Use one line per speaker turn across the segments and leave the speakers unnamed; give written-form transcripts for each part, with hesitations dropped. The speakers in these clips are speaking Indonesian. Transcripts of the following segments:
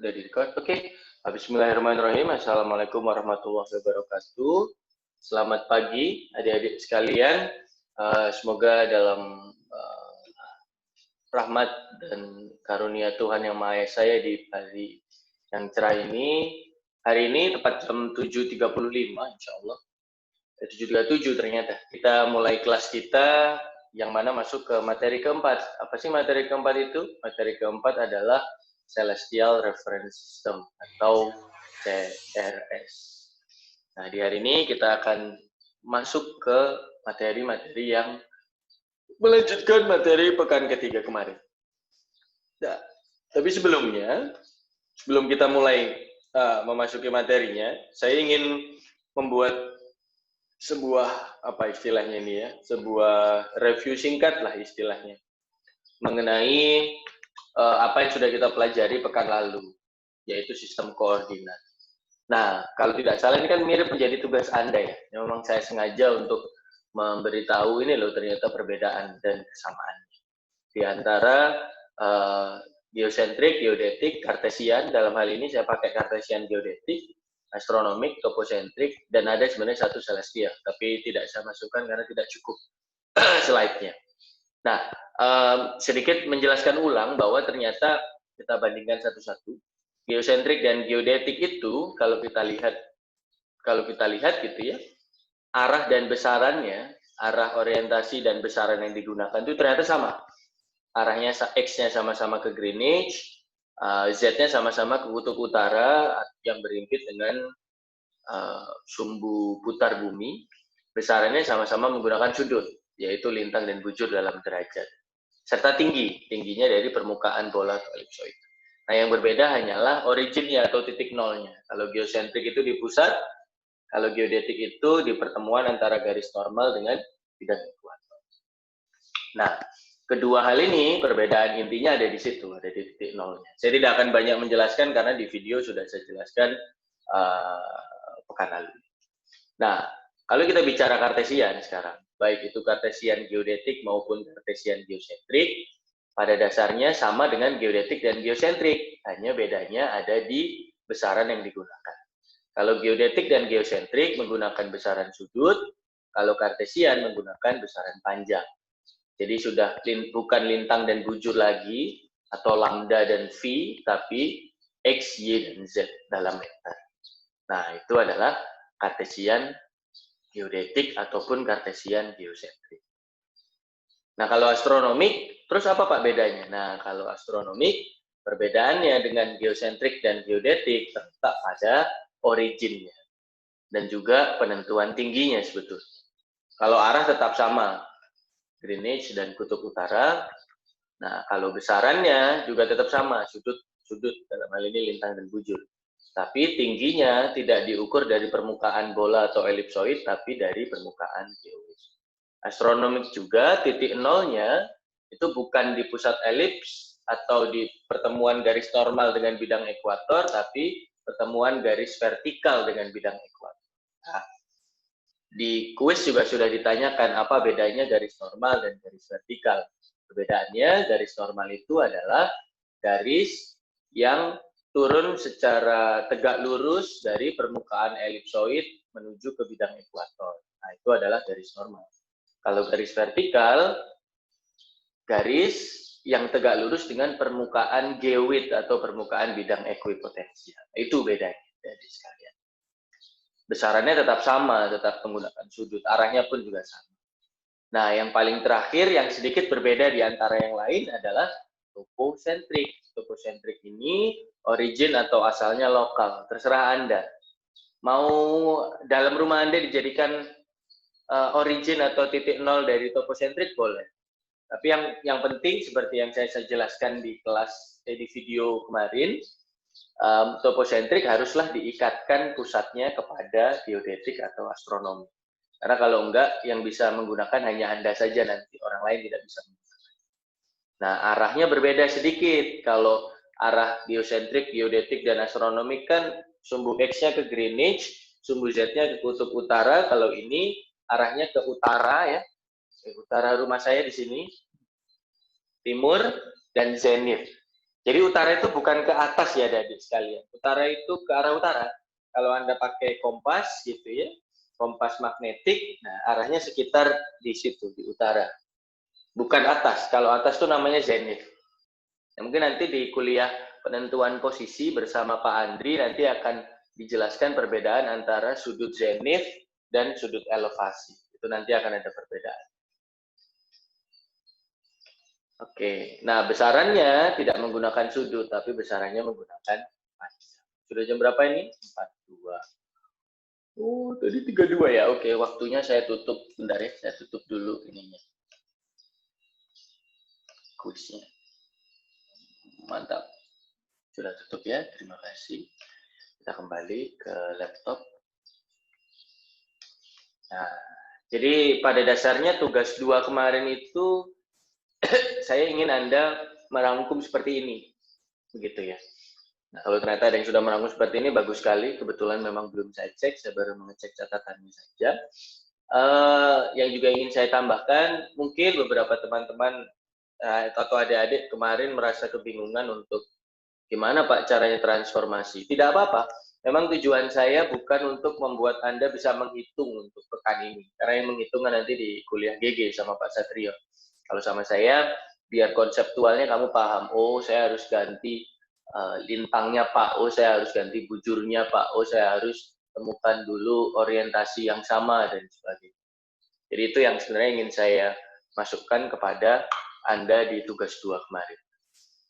Udah di-record? Oke. Bismillahirrahmanirrahim. Assalamualaikum warahmatullahi wabarakatuh. Selamat pagi adik-adik sekalian. Semoga dalam rahmat dan karunia Tuhan Yang Maha Esa ya di hari yang cerah ini. Hari ini tepat jam 7.35 insya Allah. 7.37 ternyata. Kita mulai kelas kita yang mana masuk ke materi keempat. Apa sih materi keempat itu? Materi keempat adalah Celestial Reference System atau CRS. Nah, di hari ini kita akan masuk ke materi-materi yang melanjutkan materi pekan ketiga kemarin. Nah, tapi sebelum kita mulai memasuki materinya, saya ingin membuat sebuah istilahnya ini ya, sebuah review singkat lah istilahnya mengenai apa yang sudah kita pelajari pekan lalu, yaitu sistem koordinat. Nah, kalau tidak salah ini kan mirip menjadi tugas Anda ya. Memang saya sengaja untuk memberitahu ini loh ternyata perbedaan dan kesamaannya di antara geosentrik, geodetik, kartesian. Dalam hal ini saya pakai kartesian geodetik, astronomik, topocentrik, dan ada sebenarnya satu celestial, tapi tidak saya masukkan karena tidak cukup slide-nya. Nah, sedikit menjelaskan ulang bahwa ternyata kita bandingkan satu-satu. Geosentrik dan geodetik itu kalau kita lihat gitu ya, arah dan besarannya, arah orientasi dan besaran yang digunakan itu ternyata sama. Arahnya X-nya sama-sama ke Greenwich, Z-nya sama-sama ke kutub utara yang berhimpit dengan sumbu putar bumi. Besarannya sama-sama menggunakan sudut, yaitu lintang dan bujur dalam derajat. Serta tingginya dari permukaan bola atau elipsoid. Nah, yang berbeda hanyalah originnya atau titik nolnya. Kalau geosentrik itu di pusat, kalau geodetik itu di pertemuan antara garis normal dengan bidang ekuator. Nah, kedua hal ini perbedaan intinya ada di situ, ada di titik nolnya. Saya tidak akan banyak menjelaskan karena di video sudah saya jelaskan pekan lalu. Nah, kalau kita bicara kartesian sekarang, baik itu kartesian geodetik maupun kartesian geosentrik, pada dasarnya sama dengan geodetik dan geosentrik, hanya bedanya ada di besaran yang digunakan. Kalau geodetik dan geosentrik menggunakan besaran sudut, kalau kartesian menggunakan besaran panjang. Jadi sudah bukan lintang dan bujur lagi, atau lambda dan V, tapi X, Y, dan Z dalam meter. Nah, itu adalah kartesian geodetik ataupun kartesian geosentrik. Nah, kalau astronomik, terus apa Pak bedanya? Nah, kalau astronomik, perbedaannya dengan geosentrik dan geodetik terletak pada originnya dan juga penentuan tingginya sebetulnya. Kalau arah tetap sama, Greenwich dan kutub utara. Nah, kalau besarannya juga tetap sama, sudut dalam hal ini lintang dan bujur. Tapi tingginya tidak diukur dari permukaan bola atau elipsoid, tapi dari permukaan geois. Astronomik juga titik nolnya itu bukan di pusat elips atau di pertemuan garis normal dengan bidang ekuator, tapi pertemuan garis vertikal dengan bidang ekuator. Nah, di kuis juga sudah ditanyakan apa bedanya garis normal dan garis vertikal. Perbedaannya garis normal itu adalah garis yang turun secara tegak lurus dari permukaan elipsoid menuju ke bidang ekuator. Nah, itu adalah garis normal. Kalau garis vertikal, garis yang tegak lurus dengan permukaan geoid atau permukaan bidang ekuipotensial. Itu bedanya dari sekalian. Besarannya tetap sama, tetap menggunakan sudut, arahnya pun juga sama. Nah, yang paling terakhir yang sedikit berbeda di antara yang lain adalah topocentrik. Topocentrik ini origin atau asalnya lokal, terserah Anda. Mau dalam rumah Anda dijadikan origin atau titik nol dari topocentrik boleh. Tapi yang penting seperti yang saya jelaskan di kelas di video kemarin, topocentrik haruslah diikatkan pusatnya kepada geodetik atau astronomi. Karena kalau enggak, yang bisa menggunakan hanya Anda saja nanti, orang lain tidak bisa menggunakan. Nah, arahnya berbeda sedikit. Kalau arah geosentrik, geodetik, dan astronomik kan sumbu X-nya ke Greenwich, sumbu Z-nya ke kutub utara. Kalau ini arahnya ke utara ya, ke utara rumah saya di sini, timur, dan zenith. Jadi utara itu bukan ke atas ya adik sekalian. Utara itu ke arah utara. Kalau Anda pakai kompas gitu ya, kompas magnetik, nah arahnya sekitar di situ, di utara. Bukan atas. Kalau atas itu namanya zenith. Nah, mungkin nanti di kuliah penentuan posisi bersama Pak Andri nanti akan dijelaskan perbedaan antara sudut zenith dan sudut elevasi. Itu nanti akan ada perbedaan. Oke, nah besarannya tidak menggunakan sudut, tapi besarannya menggunakan panjang. Sudah jam berapa ini? 42. Oh, tadi 32 ya. Oke, waktunya saya tutup. Bentar ya, saya tutup dulu ininya. Kuisnya. Mantap. Sudah tutup ya, terima kasih. Kita kembali ke laptop. Nah, jadi pada dasarnya tugas 2 kemarin itu saya ingin Anda merangkum seperti ini. Begitu ya. Nah, kalau ternyata ada yang sudah merangkum seperti ini, bagus sekali. Kebetulan memang belum saya cek, saya baru mengecek catatannya saja. Yang juga ingin saya tambahkan, mungkin beberapa teman-teman atau adik-adik kemarin merasa kebingungan untuk gimana Pak caranya transformasi. Tidak apa-apa, memang tujuan saya bukan untuk membuat Anda bisa menghitung untuk pekan ini. Karena yang menghitungnya nanti di kuliah GG sama Pak Satrio. Kalau sama saya, biar konseptualnya kamu paham, oh saya harus ganti lintangnya Pak, oh saya harus ganti bujurnya Pak, oh saya harus temukan dulu orientasi yang sama dan sebagainya. Jadi itu yang sebenarnya ingin saya masukkan kepada Anda di tugas 2 kemarin.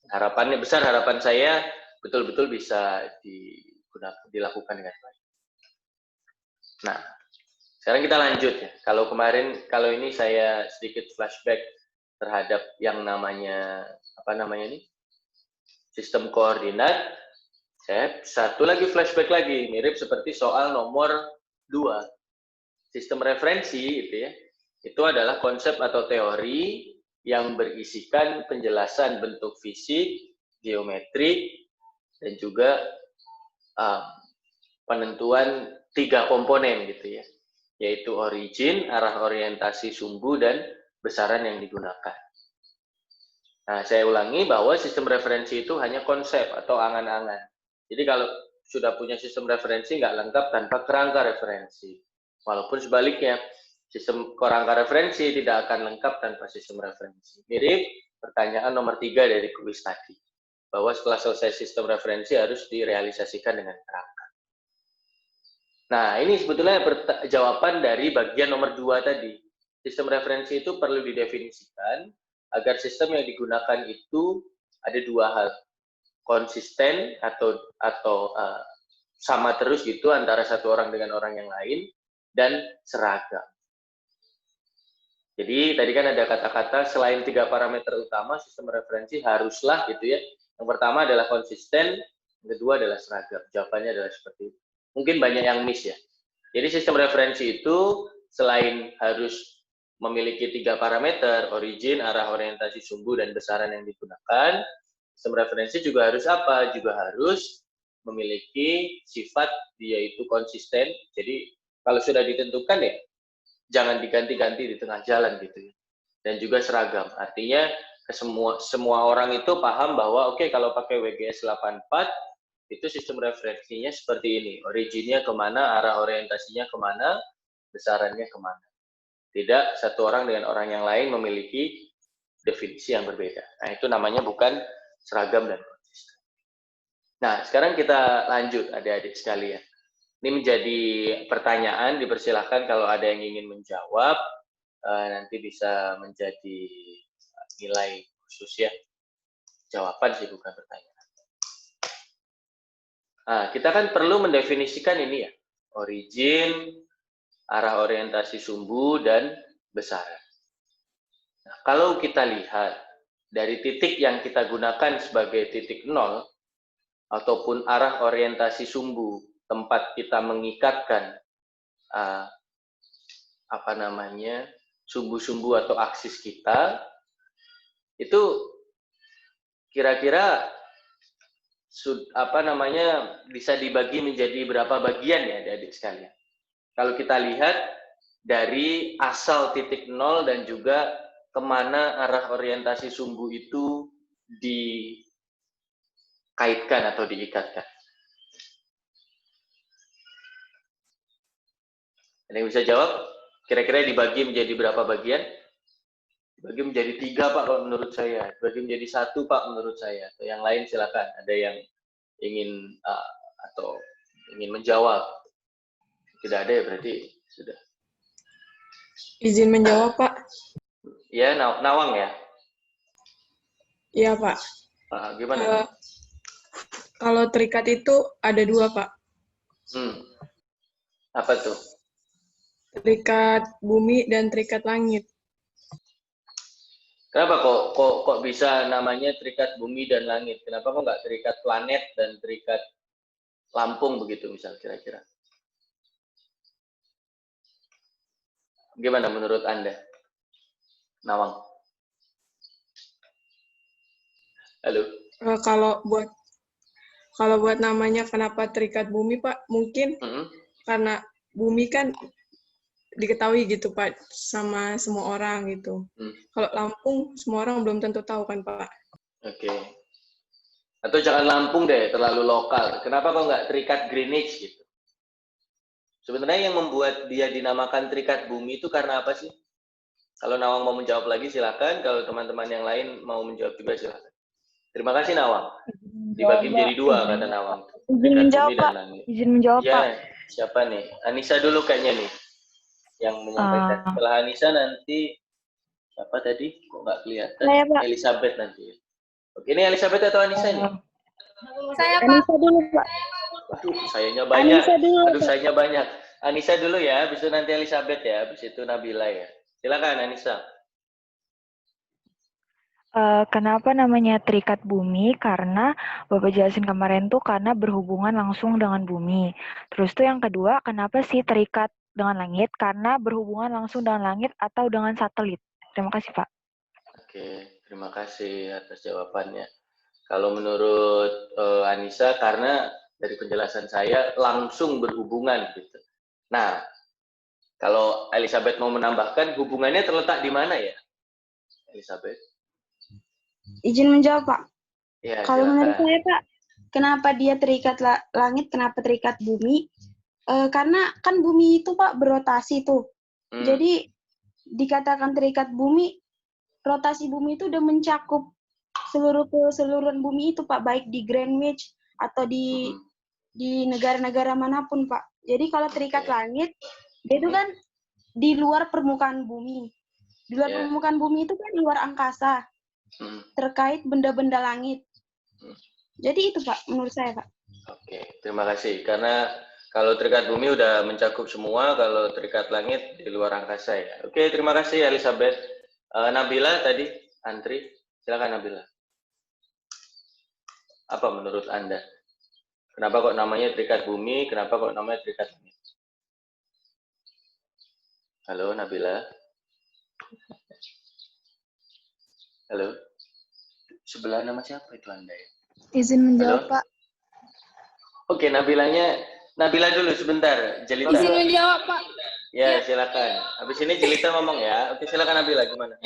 Harapannya besar, harapan saya betul-betul bisa dilakukan dengan baik. Nah, sekarang kita lanjut ya. Kalau ini saya sedikit flashback terhadap yang namanya sistem koordinat. Saya satu lagi flashback lagi, mirip seperti soal nomor 2. Sistem referensi gitu ya. Itu adalah konsep atau teori yang berisikan penjelasan bentuk fisik, geometrik, dan juga penentuan 3 komponen gitu ya, yaitu origin, arah orientasi sumbu, dan besaran yang digunakan. Nah, saya ulangi bahwa sistem referensi itu hanya konsep atau angan-angan. Jadi kalau sudah punya sistem referensi nggak lengkap tanpa kerangka referensi. Walaupun sebaliknya, sistem kerangka referensi tidak akan lengkap tanpa sistem referensi. Mirip pertanyaan nomor 3 dari kuis tadi, bahwa setelah selesai sistem referensi harus direalisasikan dengan kerangka. Nah, ini sebetulnya jawaban dari bagian nomor 2 tadi. Sistem referensi itu perlu didefinisikan agar sistem yang digunakan itu ada 2 hal. Konsisten atau sama terus gitu antara satu orang dengan orang yang lain, dan seragam. Jadi tadi kan ada kata-kata selain 3 parameter utama sistem referensi haruslah gitu ya. Yang pertama adalah konsisten, yang kedua adalah seragam. Jawabannya adalah seperti itu. Mungkin banyak yang miss ya. Jadi sistem referensi itu selain harus memiliki 3 parameter, origin, arah orientasi sumbu, dan besaran yang digunakan, sistem referensi juga harus apa? Juga harus memiliki sifat yaitu konsisten. Jadi kalau sudah ditentukan ya, jangan diganti-ganti di tengah jalan gitu ya. Dan juga seragam. Artinya semua orang itu paham bahwa oke, kalau pakai WGS 84 itu sistem referensinya seperti ini. Originnya kemana, arah orientasinya kemana, besarannya kemana. Tidak satu orang dengan orang yang lain memiliki definisi yang berbeda. Nah, itu namanya bukan seragam dan konsisten. Nah, sekarang kita lanjut adik-adik sekalian. Ini menjadi pertanyaan, dipersilahkan kalau ada yang ingin menjawab, nanti bisa menjadi nilai khusus ya. Jawaban sih, bukan pertanyaan. Nah, kita kan perlu mendefinisikan ini ya, origin, arah orientasi sumbu, dan besaran. Nah, kalau kita lihat dari titik yang kita gunakan sebagai titik 0, ataupun arah orientasi sumbu, tempat kita mengikatkan sumbu-sumbu atau aksis kita, itu kira-kira bisa dibagi menjadi berapa bagian ya adik-adik sekalian. Kalau kita lihat dari asal titik 0 dan juga kemana arah orientasi sumbu itu dikaitkan atau diikatkan. Ada yang bisa jawab? Kira-kira dibagi menjadi berapa bagian? Dibagi menjadi 3 Pak kalau menurut saya. Dibagi menjadi 1 Pak menurut saya. Atau yang lain silakan. Ada yang ingin atau ingin menjawab? Tidak ada ya berarti sudah.
Izin menjawab, Pak.
Ya, Nawang ya?
Iya, Pak.
Gimana?
Kalau terikat itu ada 2, Pak.
Apa tuh?
Terikat bumi dan terikat langit.
Kenapa kok bisa namanya terikat bumi dan langit? Kenapa kok nggak terikat planet dan terikat Lampung begitu misal kira-kira? Gimana menurut Anda, Nawang? Halo.
Kalau buat namanya kenapa terikat bumi, Pak? Mungkin karena bumi kan diketahui gitu, Pak, sama semua orang gitu. Kalau Lampung semua orang belum tentu tahu kan, Pak?
Oke. Atau jangan Lampung deh, terlalu lokal. Kenapa kok nggak terikat Greenwich gitu? Sebenarnya yang membuat dia dinamakan terikat bumi itu karena apa sih? Kalau Nawang mau menjawab lagi silakan. Kalau teman-teman yang lain mau menjawab juga silakan. Terima kasih Nawang. Dibagi menjadi 2 kata Nawang.
Izin menjawab, Pak. Izin menjawab, Pak.
Ya, siapa nih? Anissa dulu kayaknya nih yang menyampaikan. Setelah Anissa nanti siapa tadi? Kok nggak kelihatan?
Saya, Pak.
Elizabeth nanti. Oke, ini Elizabeth atau Anissa nih?
Saya, Pak. Anissa dulu, Pak.
Waduh, sayanya banyak.
Anissa dulu,
Aduh, sayanya banyak. Anissa dulu ya, habis itu nanti Elizabeth ya, habis itu Nabila ya. Silakan Anissa.
Kenapa namanya terikat bumi? Karena Bapak jelasin kemarin tuh karena berhubungan langsung dengan bumi. Terus tuh yang kedua, kenapa sih terikat dengan langit? Karena berhubungan langsung dengan langit atau dengan satelit. Terima kasih, Pak.
Oke, terima kasih atas jawabannya. Kalau menurut Anissa, karena dari penjelasan saya langsung berhubungan gitu. Nah, kalau Elizabeth mau menambahkan, hubungannya terletak di mana ya, Elizabeth?
Izin menjawab, Pak.
Ya,
kalau
silakan.
menurut saya, Pak, kenapa dia terikat langit, kenapa terikat bumi? Karena kan bumi itu, Pak, berotasi tuh. Jadi dikatakan terikat bumi, rotasi bumi itu udah mencakup seluruh keseluruhan bumi itu, Pak, baik di Greenwich atau di negara-negara manapun, Pak. Jadi kalau terikat langit, dia itu kan di luar permukaan bumi. Di luar permukaan bumi itu kan di luar angkasa. Terkait benda-benda langit. Jadi itu, Pak, menurut saya, Pak.
Oke, terima kasih. Karena kalau terikat bumi udah mencakup semua, kalau terikat langit di luar angkasa ya. Oke, terima kasih Elizabeth. Nabila tadi, antri. Silakan Nabila. Apa menurut Anda? Kenapa kok namanya terikat bumi? Kenapa kok namanya terikat langit? Halo, Nabila. Halo. Sebelah nama siapa itu Anda ya?
Izin menjawab, Pak.
Oke, Nabila dulu sebentar. Jelita.
Izin menjawab, Pak.
Ya, silakan. Habis ini Jelita ngomong ya. Oke, silakan Nabila, gimana?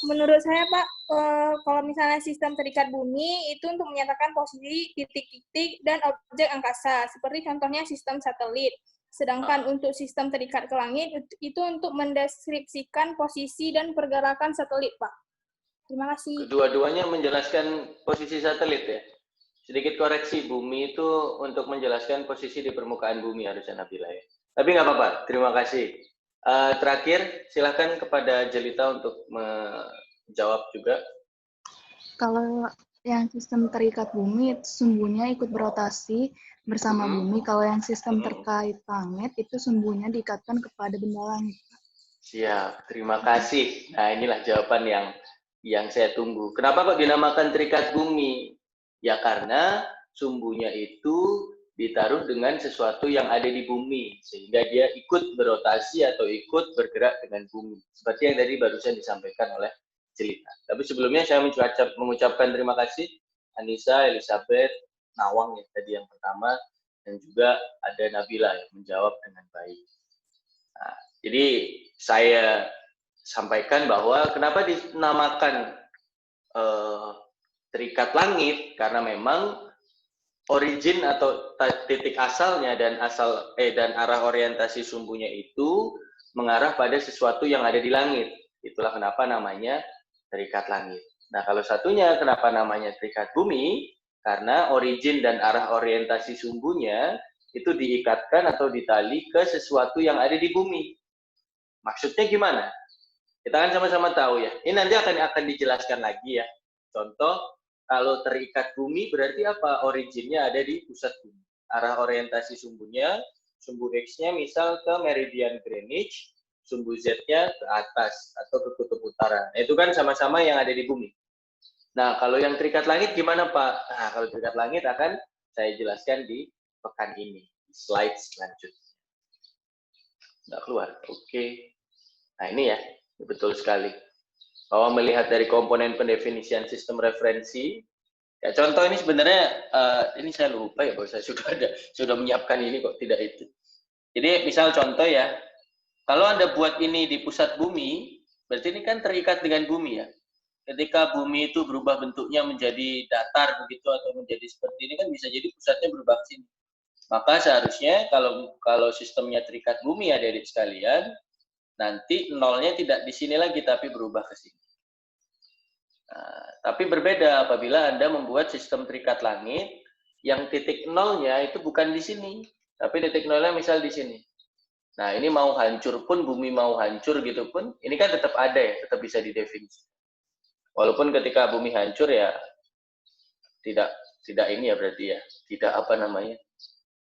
Menurut saya, Pak, kalau misalnya sistem terikat bumi itu untuk menyatakan posisi titik-titik dan objek angkasa, seperti contohnya sistem satelit. Sedangkan untuk sistem terikat ke langit itu untuk mendeskripsikan posisi dan pergerakan satelit, Pak. Terima kasih.
Kedua-duanya menjelaskan posisi satelit ya. Sedikit koreksi, bumi itu untuk menjelaskan posisi di permukaan bumi harusnya Nabila ya. Tapi nggak apa-apa, terima kasih. Terakhir, silahkan kepada Jelita untuk menjawab juga.
Kalau yang sistem terikat bumi itu sumbunya ikut berotasi bersama bumi. Kalau yang sistem terkait langit itu sumbunya diikatkan kepada benda langit.
Siap, terima kasih. Nah, inilah jawaban yang saya tunggu. Kenapa kok dinamakan terikat bumi? Ya karena sumbunya itu ditaruh dengan sesuatu yang ada di bumi, sehingga dia ikut berotasi atau ikut bergerak dengan bumi. Seperti yang tadi barusan disampaikan oleh Jelita. Tapi sebelumnya saya mengucapkan terima kasih Anissa, Elizabeth, Nawang yang tadi yang pertama, dan juga ada Nabila yang menjawab dengan baik. Nah, jadi saya sampaikan bahwa kenapa dinamakan terikat langit karena memang origin atau titik asalnya dan arah orientasi sumbunya itu mengarah pada sesuatu yang ada di langit. Itulah kenapa namanya terikat langit. Nah, kalau satunya kenapa namanya terikat bumi? Karena origin dan arah orientasi sumbunya itu diikatkan atau ditali ke sesuatu yang ada di bumi. Maksudnya gimana? Kita kan sama-sama tahu ya. Ini nanti akan dijelaskan lagi ya. Contoh, kalau terikat bumi berarti apa? Originnya ada di pusat bumi. Arah orientasi sumbunya, sumbu X-nya misal ke meridian Greenwich, sumbu Z-nya ke atas atau ke kutub utara. Nah, itu kan sama-sama yang ada di bumi. Nah, kalau yang terikat langit gimana, Pak? Nah, kalau terikat langit akan saya jelaskan di pekan ini. Slide selanjutnya. Nggak keluar. Oke. Nah, ini ya. Betul sekali. Bahwa melihat dari komponen pendefinisian sistem referensi, ya contoh ini sebenarnya, ini saya lupa ya, bahwa saya sudah menyiapkan ini kok tidak itu. Jadi misal contoh ya, kalau Anda buat ini di pusat bumi, berarti ini kan terikat dengan bumi ya. Ketika bumi itu berubah bentuknya menjadi datar begitu atau menjadi seperti ini kan bisa jadi pusatnya berubah ke sini. Maka seharusnya kalau sistemnya terikat bumi ya adik-adik sekalian, nanti nolnya tidak di sini lagi tapi berubah ke sini. Nah, tapi berbeda apabila Anda membuat sistem terikat langit yang titik nolnya itu bukan di sini, tapi titik nolnya misal di sini. Nah, ini mau hancur pun, bumi mau hancur gitu pun, ini kan tetap ada ya, tetap bisa didefinisi. Walaupun ketika bumi hancur ya tidak ini ya berarti ya, tidak apa namanya,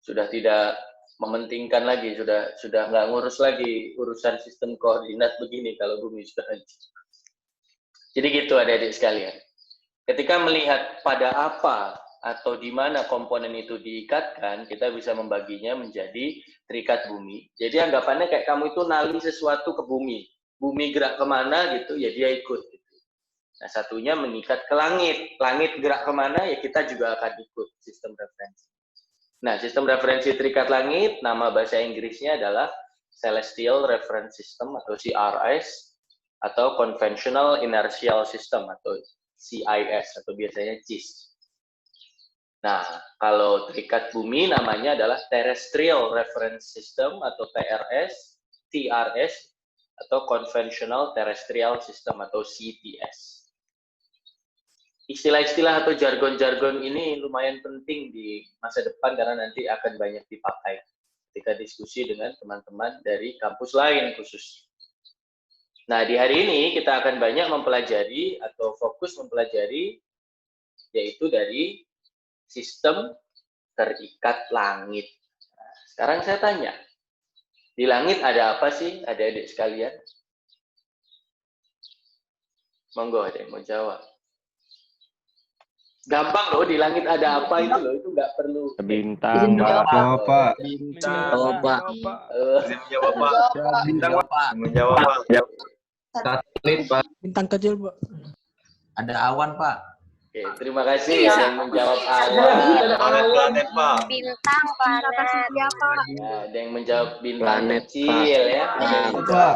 sudah tidak mementingkan lagi, sudah nggak ngurus lagi urusan sistem koordinat begini kalau bumi sudah hancur. Jadi gitu adik-adik sekalian. Ketika melihat pada apa atau di mana komponen itu diikatkan, kita bisa membaginya menjadi terikat bumi. Jadi anggapannya kayak kamu itu nali sesuatu ke bumi. Bumi gerak kemana gitu, ya dia ikut. Gitu. Nah, satunya mengikat ke langit. Langit gerak kemana, ya kita juga akan ikut sistem referensi. Nah, sistem referensi terikat langit, nama bahasa Inggrisnya adalah Celestial Reference System atau CRS, atau Conventional Inertial System atau CIS, atau biasanya CIS. Nah, kalau terikat bumi namanya adalah Terrestrial Reference System atau TRS, TRS, atau Conventional Terrestrial System atau CTS. Istilah-istilah atau jargon-jargon ini lumayan penting di masa depan karena nanti akan banyak dipakai ketika diskusi dengan teman-teman dari kampus lain khususnya. Nah, di hari ini kita akan banyak mempelajari atau fokus mempelajari yaitu dari sistem terikat langit. Nah, sekarang saya tanya, di langit ada apa sih adik-adik sekalian? Monggo ada yang mau jawab. Gampang loh, di langit ada apa itu loh, itu nggak perlu.
Bintang, Pak.
Bintang,
Pak.
Menjawab, Pak. Bintang, Pak. Menjawab, Pak.
Satelit, Pak.
Bintang kecil, Pak.
Ada awan, Pak.
Oke, terima kasih yang menjawab awan.
Planet, Pak.
Bintang, planet.
Nah, ada yang menjawab bintang kecil ya.
Ada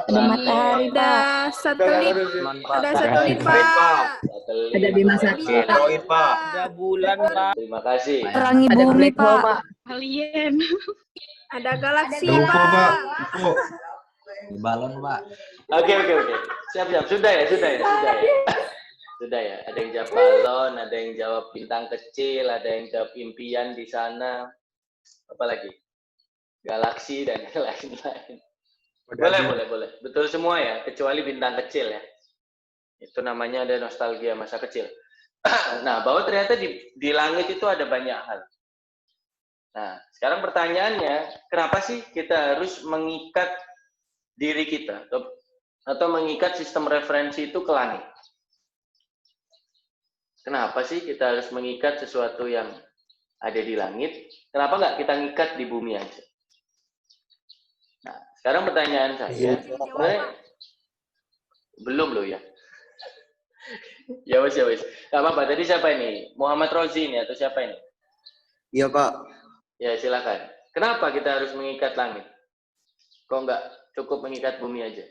matahari,
Ada
Pak.
satelit. Ada satelit, Pak.
Ada
bima sakit.
Android, Pak.
Ada bulan, Pak.
Terima kasih.
Perangi bumi, Pak.
Alien. Ada galaksi,
UFO,
Pak.
Pak. UFO.
Balon, Pak.
Oke. Siap. Sudah ya. Sudah ya. Ada yang jawab balon, ada yang jawab bintang kecil, ada yang jawab impian di sana. Apa lagi? Galaksi dan yang lain-lain. Boleh. Betul semua ya, kecuali bintang kecil ya. Itu namanya ada nostalgia masa kecil. Nah, bahwa ternyata di langit itu ada banyak hal. Nah, sekarang pertanyaannya, kenapa sih kita harus mengikat diri kita atau mengikat sistem referensi itu ke langit? Kenapa sih kita harus mengikat sesuatu yang ada di langit? Kenapa nggak kita ngikat di bumi aja? Nah, sekarang pertanyaan saya, belum loh ya. Ya wes. Gak apa-apa. Tadi siapa ini? Muhammad Rozi ini atau siapa ini?
Iya, Pak.
Ya, silakan. Kenapa kita harus mengikat langit? Kok nggak cukup mengikat bumi aja?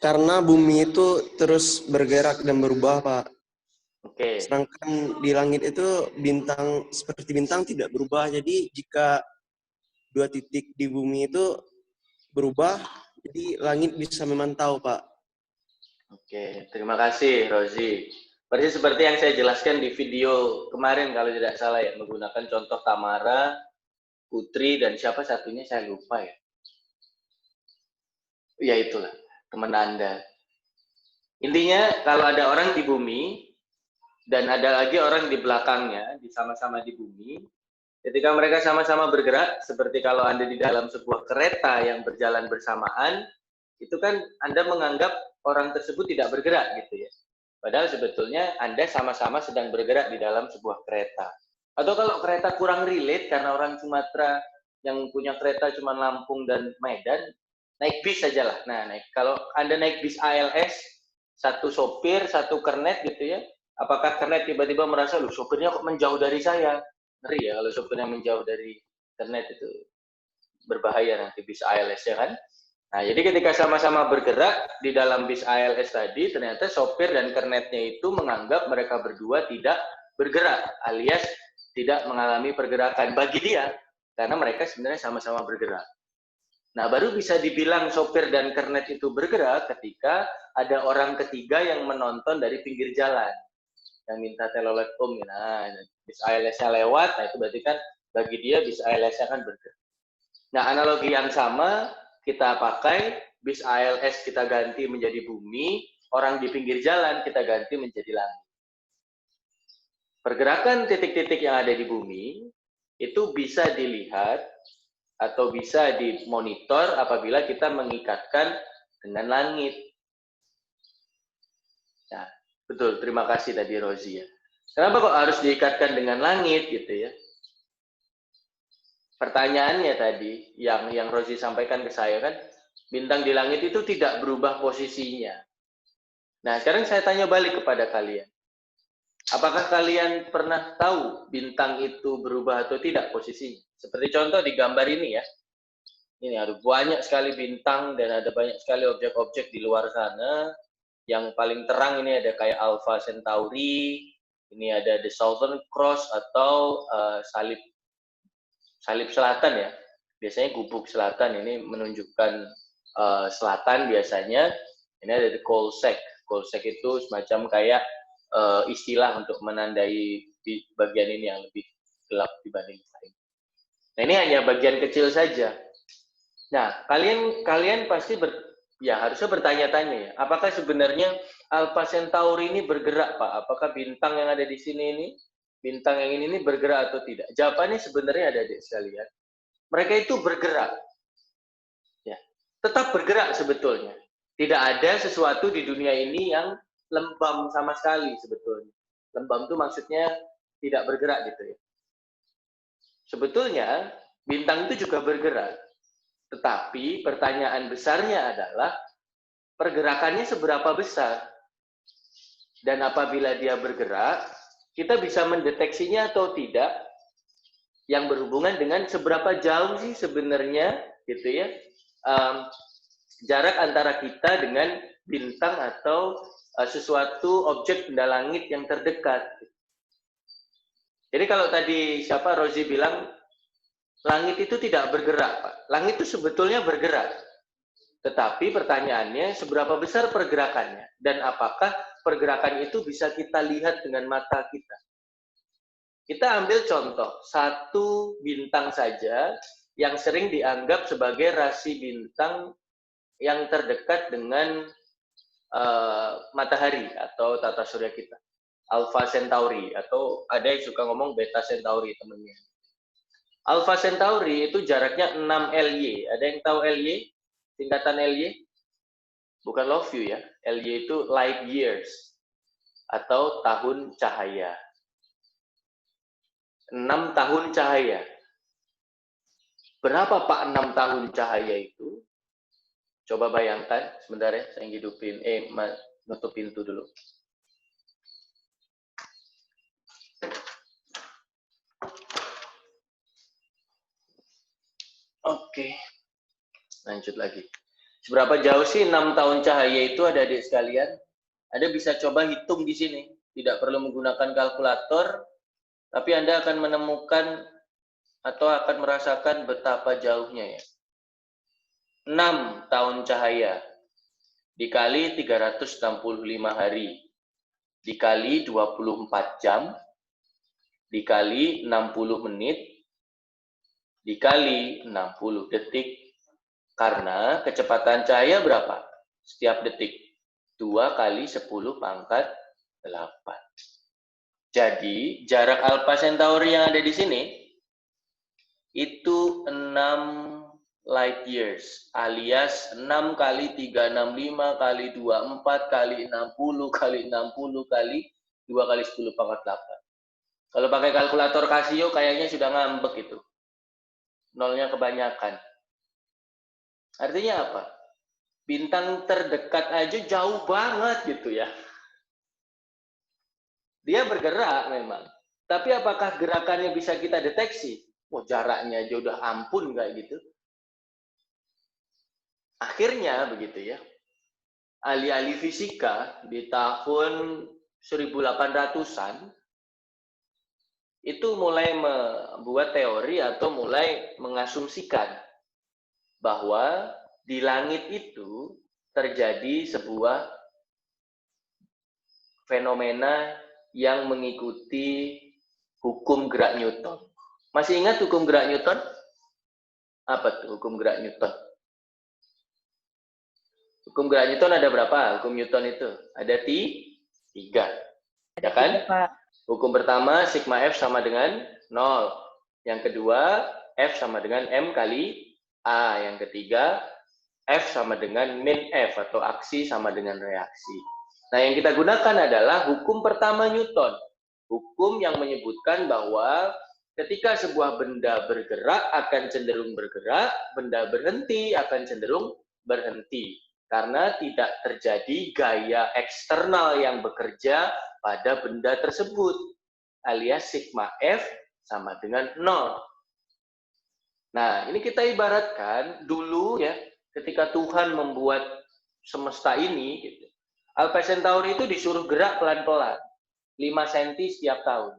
Karena bumi itu terus bergerak dan berubah, Pak.
Oke.
Sedangkan di langit itu bintang seperti bintang tidak berubah. Jadi jika 2 titik di bumi itu berubah, jadi langit bisa memantau, Pak.
Oke, terima kasih, Rozi. Persis seperti yang saya jelaskan di video kemarin, kalau tidak salah ya, menggunakan contoh Tamara, Putri, dan siapa satunya saya lupa ya. Ya itulah, teman Anda. Intinya, kalau ada orang di bumi, dan ada lagi orang di belakangnya, sama-sama di bumi, ketika mereka sama-sama bergerak, seperti kalau Anda di dalam sebuah kereta yang berjalan bersamaan, itu kan Anda menganggap orang tersebut tidak bergerak gitu ya. Padahal sebetulnya Anda sama-sama sedang bergerak di dalam sebuah kereta. Atau kalau kereta kurang relate karena orang Sumatera yang punya kereta cuma Lampung dan Medan, naik bis saja lah. Nah, kalau Anda naik bis ALS, satu sopir, satu kernet gitu ya, apakah kernet tiba-tiba merasa, loh sopirnya kok menjauh dari saya? Ngeri ya kalau sopirnya menjauh dari kernet, itu berbahaya nanti bis ALS ya kan. Nah, jadi ketika sama-sama bergerak di dalam bis ALS tadi, ternyata sopir dan kernetnya itu menganggap mereka berdua tidak bergerak, alias tidak mengalami pergerakan bagi dia, karena mereka sebenarnya sama-sama bergerak. Nah, baru bisa dibilang sopir dan kernet itu bergerak ketika ada orang ketiga yang menonton dari pinggir jalan, yang minta telolet nah, bis ALS-nya lewat, nah itu berarti kan bagi dia bis ALS-nya kan bergerak. Nah, analogi yang sama kita pakai, bis ALS kita ganti menjadi bumi, orang di pinggir jalan kita ganti menjadi langit. Pergerakan titik-titik yang ada di bumi itu bisa dilihat atau bisa dimonitor apabila kita mengikatkan dengan langit. Nah, betul, terima kasih tadi Rozi ya. Kenapa kok harus diikatkan dengan langit gitu ya? Pertanyaannya tadi yang Rozi sampaikan ke saya kan, bintang di langit itu tidak berubah posisinya. Nah, sekarang saya tanya balik kepada kalian. Apakah kalian pernah tahu bintang itu berubah atau tidak posisinya? Seperti contoh di gambar ini ya. Ini ada banyak sekali bintang dan ada banyak sekali objek-objek di luar sana. Yang paling terang ini ada kayak Alpha Centauri, ini ada the Southern Cross atau salib selatan ya, biasanya gubuk selatan ini menunjukkan selatan biasanya. Ini ada the coal sack itu semacam kayak istilah untuk menandai di bagian ini yang lebih gelap dibanding lain. Nah, ini hanya bagian kecil saja. Nah, kalian pasti harusnya bertanya-tanya ya, apakah sebenarnya Alpha Centauri ini bergerak, Pak? Apakah bintang yang ada di sini ini, bintang yang ini bergerak atau tidak? Jawabannya sebenarnya ada adik sekalian. Mereka itu bergerak. Ya, tetap bergerak sebetulnya. Tidak ada sesuatu di dunia ini yang lembam sama sekali sebetulnya. Lembam itu maksudnya tidak bergerak gitu ya. Sebetulnya bintang itu juga bergerak. Tetapi pertanyaan besarnya adalah pergerakannya seberapa besar? Dan apabila dia bergerak, kita bisa mendeteksinya atau tidak, yang berhubungan dengan seberapa jauh sih sebenarnya gitu ya jarak antara kita dengan bintang atau sesuatu objek benda langit yang terdekat. Jadi kalau tadi Rozi bilang langit itu tidak bergerak, Pak. Langit itu sebetulnya bergerak. Tetapi pertanyaannya seberapa besar pergerakannya dan apakah pergerakan itu bisa kita lihat dengan mata kita? Kita ambil contoh, satu bintang saja yang sering dianggap sebagai rasi bintang yang terdekat dengan matahari atau tata surya kita. Alpha Centauri, atau ada yang suka ngomong Beta Centauri temennya. Alpha Centauri itu jaraknya 6 LY. Ada yang tahu LY? Tingkatan LY? Bukan love you ya. LY itu light years atau tahun cahaya. 6 tahun cahaya. Berapa Pak 6 tahun cahaya itu? Coba bayangkan, sebentar ya, saya hidupin, nutup pintu dulu. Oke, lanjut lagi. Seberapa jauh sih 6 tahun cahaya itu ada adik sekalian? Ada bisa coba hitung di sini, tidak perlu menggunakan kalkulator, tapi Anda akan menemukan atau akan merasakan betapa jauhnya ya. 6 tahun cahaya dikali 365 hari dikali 24 jam dikali 60 menit dikali 60 detik, karena kecepatan cahaya berapa? Setiap detik 2 kali 10 pangkat 8. Jadi jarak Alpha Centauri yang ada di sini itu 6 light years, alias 6 kali 365 kali 24 kali 60 kali 60 kali 2 kali 10 pangkat 8. Kalau pakai kalkulator Casio kayaknya sudah ngambek itu. Nolnya kebanyakan. Artinya apa? Bintang terdekat aja jauh banget gitu ya. Dia bergerak memang. Tapi apakah gerakannya bisa kita deteksi? Oh, jaraknya aja udah ampun nggak gitu. Akhirnya begitu ya. Ahli-ahli fisika di tahun 1800-an itu mulai membuat teori atau mulai mengasumsikan bahwa di langit itu terjadi sebuah fenomena yang mengikuti hukum gerak Newton. Masih ingat hukum gerak Newton? Apa tuh hukum gerak Newton? Hukum gerak Newton ada berapa? Hukum Newton itu ada 3. Ya kan? Hukum pertama, sigma F sama dengan 0. Yang kedua, F sama dengan M kali A. Yang ketiga, F sama dengan min F atau aksi sama dengan reaksi. Nah, yang kita gunakan adalah hukum pertama Newton. Hukum yang menyebutkan bahwa ketika sebuah benda bergerak akan cenderung bergerak, benda berhenti akan cenderung berhenti. Karena tidak terjadi gaya eksternal yang bekerja pada benda tersebut, alias sigma F sama dengan 0. Nah, ini kita ibaratkan dulu ya, ketika Tuhan membuat semesta ini, gitu, Alpha Centauri itu disuruh gerak pelan-pelan, 5 cm setiap tahun.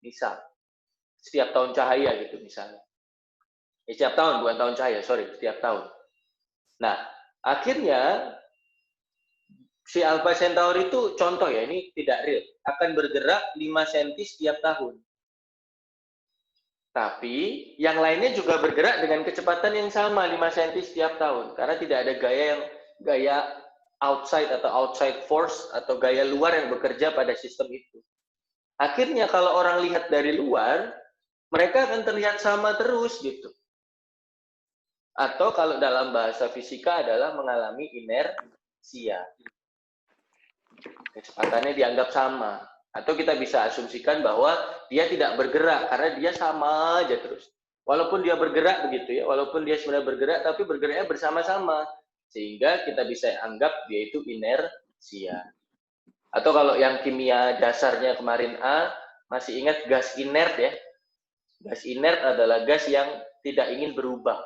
Misal, setiap tahun cahaya gitu misalnya. Setiap tahun, bukan tahun cahaya, sorry, setiap tahun. Nah, akhirnya si Alpha Centauri itu contoh ya, ini tidak real, akan bergerak 5 cm setiap tahun. Tapi yang lainnya juga bergerak dengan kecepatan yang sama 5 cm setiap tahun, karena tidak ada gaya outside atau outside force atau gaya luar yang bekerja pada sistem itu. Akhirnya kalau orang lihat dari luar, mereka akan terlihat sama terus gitu. Atau kalau dalam bahasa fisika adalah mengalami inersia. Kecepatannya dianggap sama. Atau kita bisa asumsikan bahwa dia tidak bergerak karena dia sama aja terus. Walaupun dia bergerak begitu ya, walaupun dia sebenarnya bergerak, tapi bergeraknya bersama-sama. Sehingga kita bisa anggap dia itu inersia. Atau kalau yang kimia dasarnya kemarin A, masih ingat gas inert ya. Gas inert adalah gas yang tidak ingin berubah.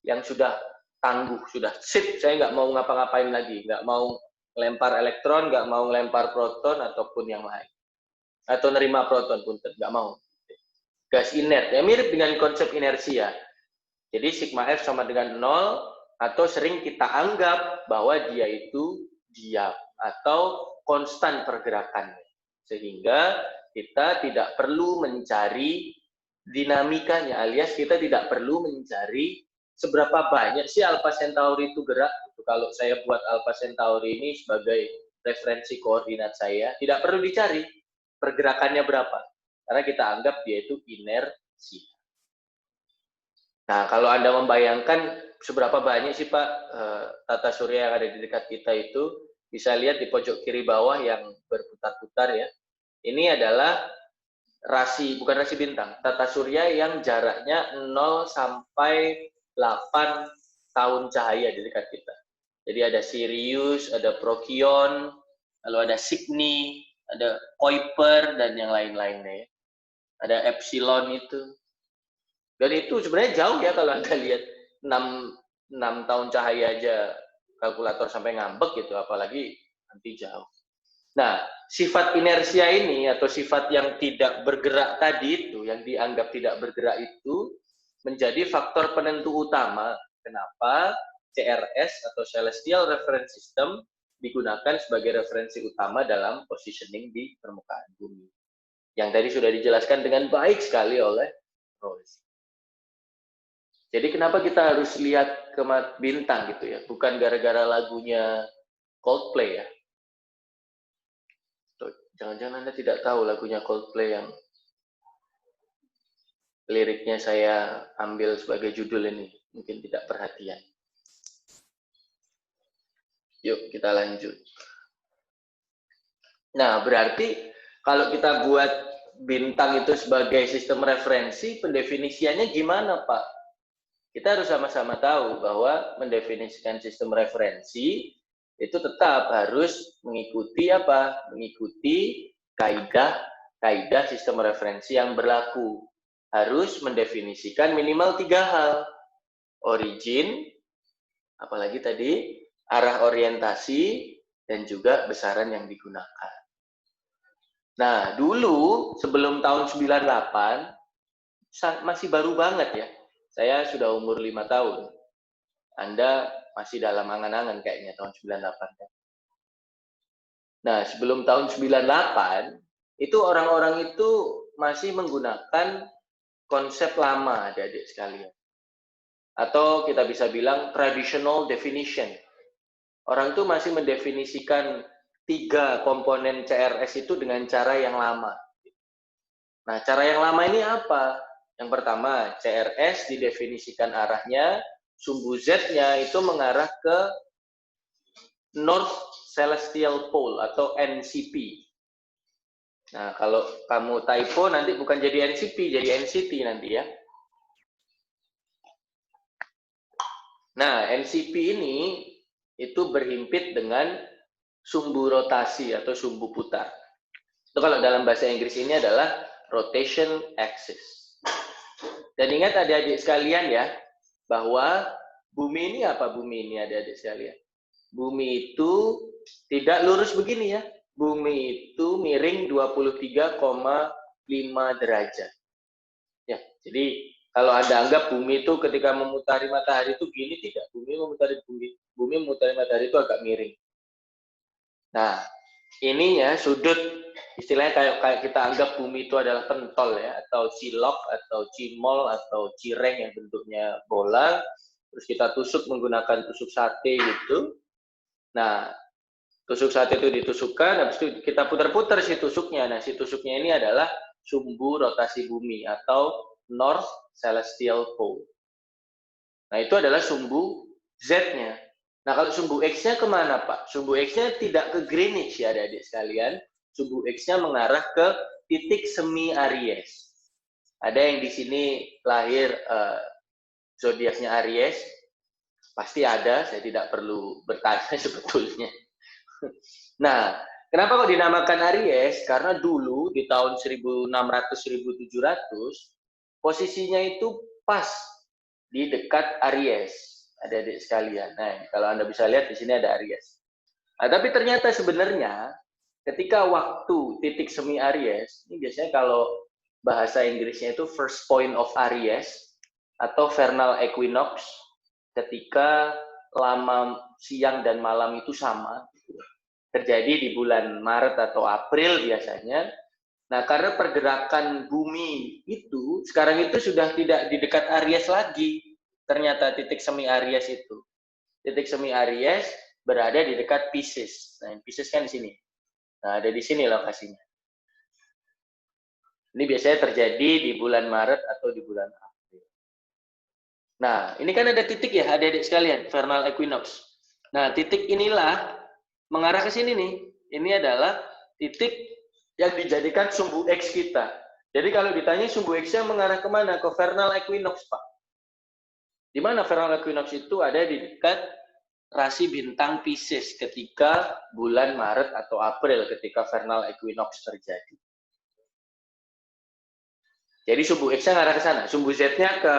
Yang sudah tangguh, sudah sip, saya nggak mau ngapa-ngapain lagi, nggak mau lempar elektron, nggak mau lempar proton ataupun yang lain, atau nerima proton pun nggak mau. Gas inert, ya mirip dengan konsep inersia. Jadi sigma F sama dengan 0, atau sering kita anggap bahwa dia itu diam atau konstan pergerakannya, sehingga kita tidak perlu mencari dinamikanya, alias kita tidak perlu mencari seberapa banyak sih Alpha Centauri itu gerak. Kalau saya buat Alpha Centauri ini sebagai referensi koordinat saya, tidak perlu dicari pergerakannya berapa, karena kita anggap dia itu inersia. Nah, kalau Anda membayangkan seberapa banyak sih Pak tata surya yang ada di dekat kita itu, bisa lihat di pojok kiri bawah yang berputar-putar ya. Ini adalah bukan rasi bintang, tata surya yang jaraknya 0 sampai 8 tahun cahaya di dekat kita. Jadi ada Sirius, ada Procyon, lalu ada Cygni, ada Kuiper, dan yang lain-lainnya ya. Ada Epsilon itu. Dan itu sebenarnya jauh ya kalau Anda lihat 6 tahun cahaya aja kalkulator sampai ngambek gitu, apalagi nanti jauh. Nah, sifat inersia ini atau sifat yang tidak bergerak tadi itu, yang dianggap tidak bergerak itu, menjadi faktor penentu utama kenapa CRS atau Celestial Reference System digunakan sebagai referensi utama dalam positioning di permukaan bumi. Yang tadi sudah dijelaskan dengan baik sekali oleh Rose. Jadi kenapa kita harus lihat ke bintang gitu ya? Bukan gara-gara lagunya Coldplay ya. Jangan-jangan Anda tidak tahu lagunya Coldplay yang liriknya saya ambil sebagai judul ini. Mungkin tidak perhatian. Yuk kita lanjut. Nah, berarti kalau kita buat bintang itu sebagai sistem referensi, pendefinisiannya gimana, Pak? Kita harus sama-sama tahu bahwa mendefinisikan sistem referensi itu tetap harus mengikuti apa? Mengikuti kaidah sistem referensi yang berlaku. Harus mendefinisikan minimal 3 hal. Origin, apalagi tadi, arah orientasi, dan juga besaran yang digunakan. Nah, dulu sebelum tahun 98, masih baru banget ya. Saya sudah umur 5 tahun. Anda masih dalam angan-angan kayaknya tahun 98 kan. Nah, sebelum tahun 98, itu orang-orang itu masih menggunakan konsep lama, adik-adik sekalian. Atau kita bisa bilang traditional definition. Orang itu masih mendefinisikan 3 komponen CRS itu dengan cara yang lama. Nah, cara yang lama ini apa? Yang pertama, CRS didefinisikan arahnya, sumbu Z-nya itu mengarah ke North Celestial Pole atau NCP. Nah, kalau kamu typo nanti bukan jadi NCP, jadi NCT nanti ya. Nah, NCP ini itu berhimpit dengan sumbu rotasi atau sumbu putar. Itu kalau dalam bahasa Inggris ini adalah rotation axis. Dan ingat adik-adik sekalian ya, bahwa bumi ini apa bumi ini adik-adik sekalian? Bumi itu tidak lurus begini ya. Bumi itu miring 23,5 derajat. Ya, jadi kalau Anda anggap bumi itu ketika memutari matahari itu gini, tidak. Bumi memutari matahari itu agak miring. Nah, ininya sudut, istilahnya kayak kita anggap bumi itu adalah pentol ya, atau cilok, atau cimol, atau cireng yang bentuknya bola, terus kita tusuk menggunakan tusuk sate gitu. Nah, tusuk sate itu ditusukkan, habis itu kita putar-putar si tusuknya. Nah, si tusuknya ini adalah sumbu rotasi bumi atau North Celestial Pole. Nah, itu adalah sumbu Z-nya. Nah, kalau sumbu X-nya kemana, Pak? Sumbu X-nya tidak ke Greenwich ya, adik-adik sekalian. Sumbu X-nya mengarah ke titik semi Aries. Ada yang di sini lahir zodiaknya Aries? Pasti ada, saya tidak perlu bertanya sebetulnya. Nah, kenapa kok dinamakan Aries? Karena dulu di tahun 1600-1700, posisinya itu pas di dekat Aries. Adik-adik sekalian. Nah, kalau Anda bisa lihat di sini ada Aries. Nah, tapi ternyata sebenarnya ketika waktu titik semi Aries, ini biasanya kalau bahasa Inggrisnya itu first point of Aries atau vernal equinox, ketika lama siang dan malam itu sama, terjadi di bulan Maret atau April biasanya. Nah, karena pergerakan bumi itu sekarang itu sudah tidak di dekat Aries lagi. Ternyata titik semi Aries itu. Titik semi Aries berada di dekat Pisces. Nah, Pisces kan di sini. Nah, ada di sini lokasinya. Ini biasanya terjadi di bulan Maret atau di bulan April. Nah, ini kan ada titik ya, adik-adik sekalian, vernal equinox. Nah, titik inilah mengarah ke sini nih. Ini adalah titik yang dijadikan sumbu X kita. Jadi kalau ditanya sumbu X-nya mengarah kemana? Ke vernal equinox, Pak. Di mana vernal equinox itu ada di dekat rasi bintang Pisces ketika bulan Maret atau April ketika vernal equinox terjadi. Jadi sumbu X-nya ngarah ke sana, sumbu Z-nya ke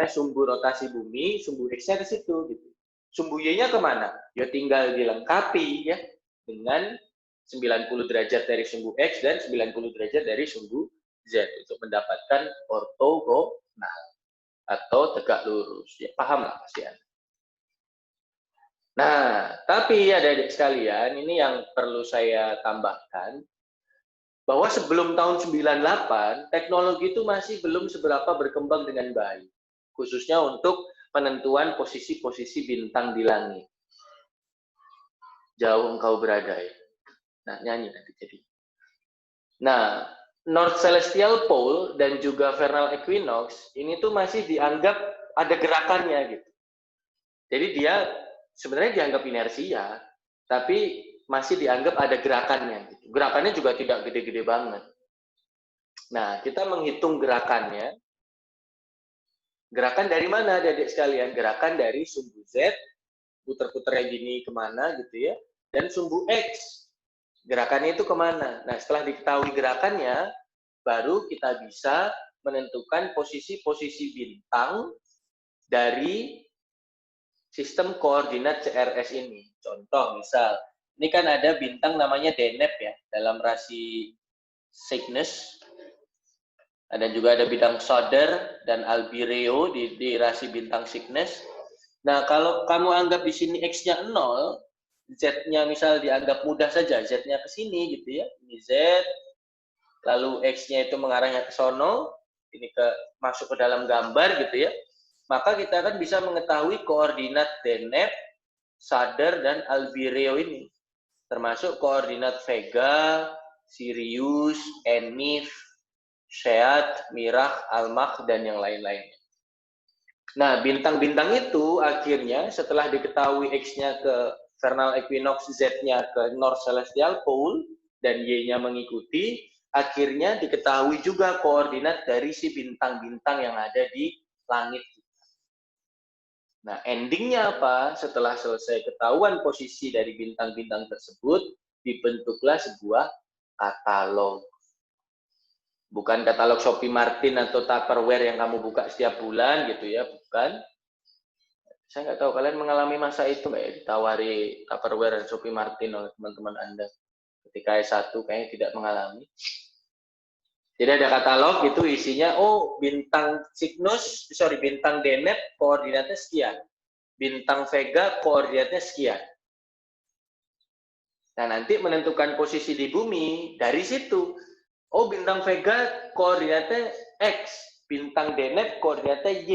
sumbu rotasi bumi, sumbu X-nya ke situ gitu. Sumbu Y-nya kemana? Ya tinggal dilengkapi ya dengan 90 derajat dari sumbu X dan 90 derajat dari sumbu Z untuk mendapatkan ortogonal atau tegak lurus. Ya, paham lah pasti Anda. Nah, tapi adik-adik sekalian, ini yang perlu saya tambahkan, bahwa sebelum tahun 98, teknologi itu masih belum seberapa berkembang dengan baik, khususnya untuk penentuan posisi-posisi bintang di langit. Jauh engkau berada ya. Nah, nyanyi nanti jadi. Nah, North Celestial Pole dan juga Vernal Equinox ini tuh masih dianggap ada gerakannya gitu. Jadi dia sebenarnya dianggap inersia, tapi masih dianggap ada gerakannya. Gitu. Gerakannya juga tidak gede-gede banget. Nah, kita menghitung gerakannya. Gerakan dari mana, adik-adik sekalian? Gerakan dari sumbu Z, puter-puternya gini kemana gitu ya, dan sumbu X. Gerakannya itu kemana? Nah, setelah diketahui gerakannya, baru kita bisa menentukan posisi-posisi bintang dari sistem koordinat CRS ini. Contoh, misal, ini kan ada bintang namanya Deneb ya, dalam rasi Cygnus. Dan juga ada bintang Soder dan Albireo di rasi bintang Cygnus. Nah, kalau kamu anggap di sini X-nya 0, Z-nya misal dianggap mudah saja, Z-nya ke sini gitu ya. Ini Z, lalu X-nya itu mengarahnya ke sono, ini masuk ke dalam gambar gitu ya. Maka kita akan bisa mengetahui koordinat Deneb, Soder, dan Albireo ini. Termasuk koordinat Vega, Sirius, Enif, Shead, Mirach, Almach, dan yang lain-lainnya. Nah, bintang-bintang itu akhirnya setelah diketahui X-nya ke Vernal Equinox, Z-nya ke North Celestial Pole, dan Y-nya mengikuti, akhirnya diketahui juga koordinat dari si bintang-bintang yang ada di langit. Nah, endingnya apa? Setelah selesai ketahuan posisi dari bintang-bintang tersebut, dibentuklah sebuah katalog. Bukan katalog Shopee Martin atau Tupperware yang kamu buka setiap bulan gitu ya, bukan. Saya nggak tahu kalian mengalami masa itu nggak ya, ditawari Tupperware dan Shopee Martin oleh teman-teman Anda. Ketika S1 kayaknya tidak mengalami. Jadi ada katalog itu isinya, oh bintang Cygnus, bintang Deneb koordinatnya sekian. Bintang Vega koordinatnya sekian. Nah nanti menentukan posisi di bumi dari situ. Oh bintang Vega koordinatnya X, bintang Deneb koordinatnya Y.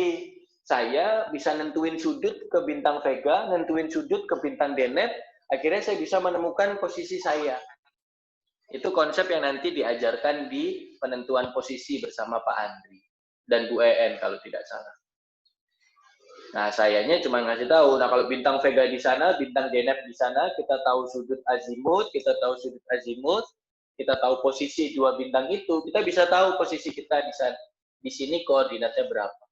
Saya bisa nentuin sudut ke bintang Vega, nentuin sudut ke bintang Deneb, akhirnya saya bisa menemukan posisi saya. Itu konsep yang nanti diajarkan di penentuan posisi bersama Pak Andri dan Bu EN kalau tidak salah. Nah, sayanya cuma ngasih tahu. Nah, kalau bintang Vega di sana, bintang Deneb di sana, kita tahu sudut azimut, kita tahu sudut azimut, kita tahu posisi dua bintang itu, kita bisa tahu posisi kita di sana. Di sini koordinatnya berapa.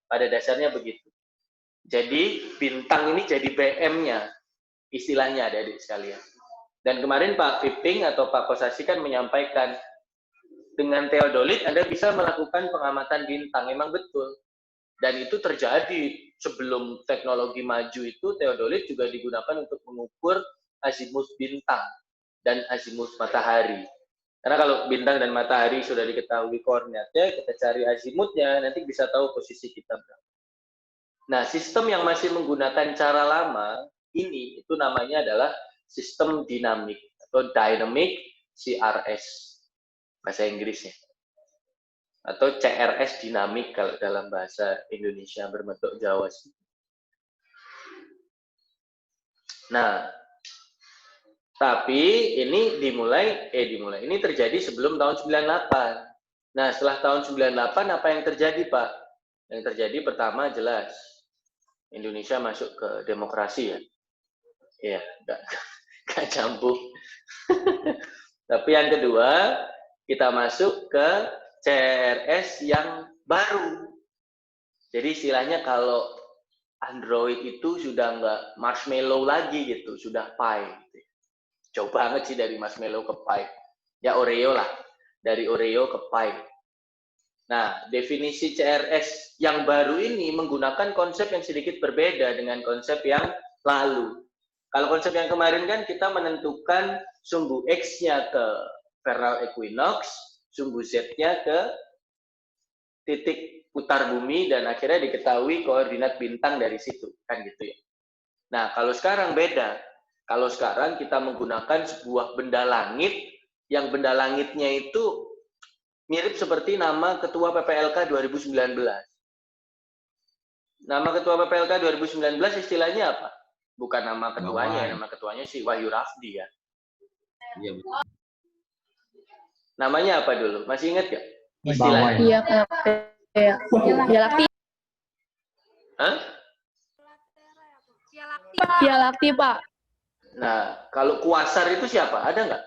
Pada dasarnya begitu. Jadi, bintang ini jadi BM-nya, istilahnya adik-adik sekalian. Dan kemarin Pak Piping atau Pak Kosasi kan menyampaikan, dengan teodolit Anda bisa melakukan pengamatan bintang, memang betul. Dan itu terjadi sebelum teknologi maju itu, teodolit juga digunakan untuk mengukur azimut bintang dan azimut matahari. Karena kalau bintang dan matahari sudah diketahui koordinatnya, kita cari azimutnya, nanti bisa tahu posisi kita berapa. Nah, sistem yang masih menggunakan cara lama ini, itu namanya adalah sistem dinamik atau dynamic CRS bahasa Inggrisnya, atau CRS dinamik kalau dalam bahasa Indonesia berbentuk Jawa sih. Nah, tapi ini ini terjadi sebelum tahun 98. Nah, setelah tahun 98 apa yang terjadi, Pak? Yang terjadi pertama jelas Indonesia masuk ke demokrasi ya. Iya, enggak campur. Tapi yang kedua, kita masuk ke CRS yang baru. Jadi istilahnya kalau Android itu sudah nggak marshmallow lagi gitu, sudah Pi. Jauh banget sih dari marshmallow ke Pi. Ya Oreo lah, dari Oreo ke Pi. Nah, definisi CRS yang baru ini menggunakan konsep yang sedikit berbeda dengan konsep yang lalu. Kalau konsep yang kemarin kan kita menentukan sumbu X-nya ke vernal equinox, sumbu Z-nya ke titik putar bumi, dan akhirnya diketahui koordinat bintang dari situ, kan gitu ya. Nah, kalau sekarang beda. Kalau sekarang kita menggunakan sebuah benda langit, yang benda langitnya itu mirip seperti nama Ketua PPLK 2019. Nama Ketua PPLK 2019 istilahnya apa? Bukan nama ketuanya, nama ketuanya si Wahyu Rafdi ya.
Iya, betul.
Namanya apa dulu? Masih ingat gak? Istilahnya.
Iya, Via Lakti.
Hah?
Via Lakti, Pak.
Nah, kalau kuasar itu siapa? Ada nggak?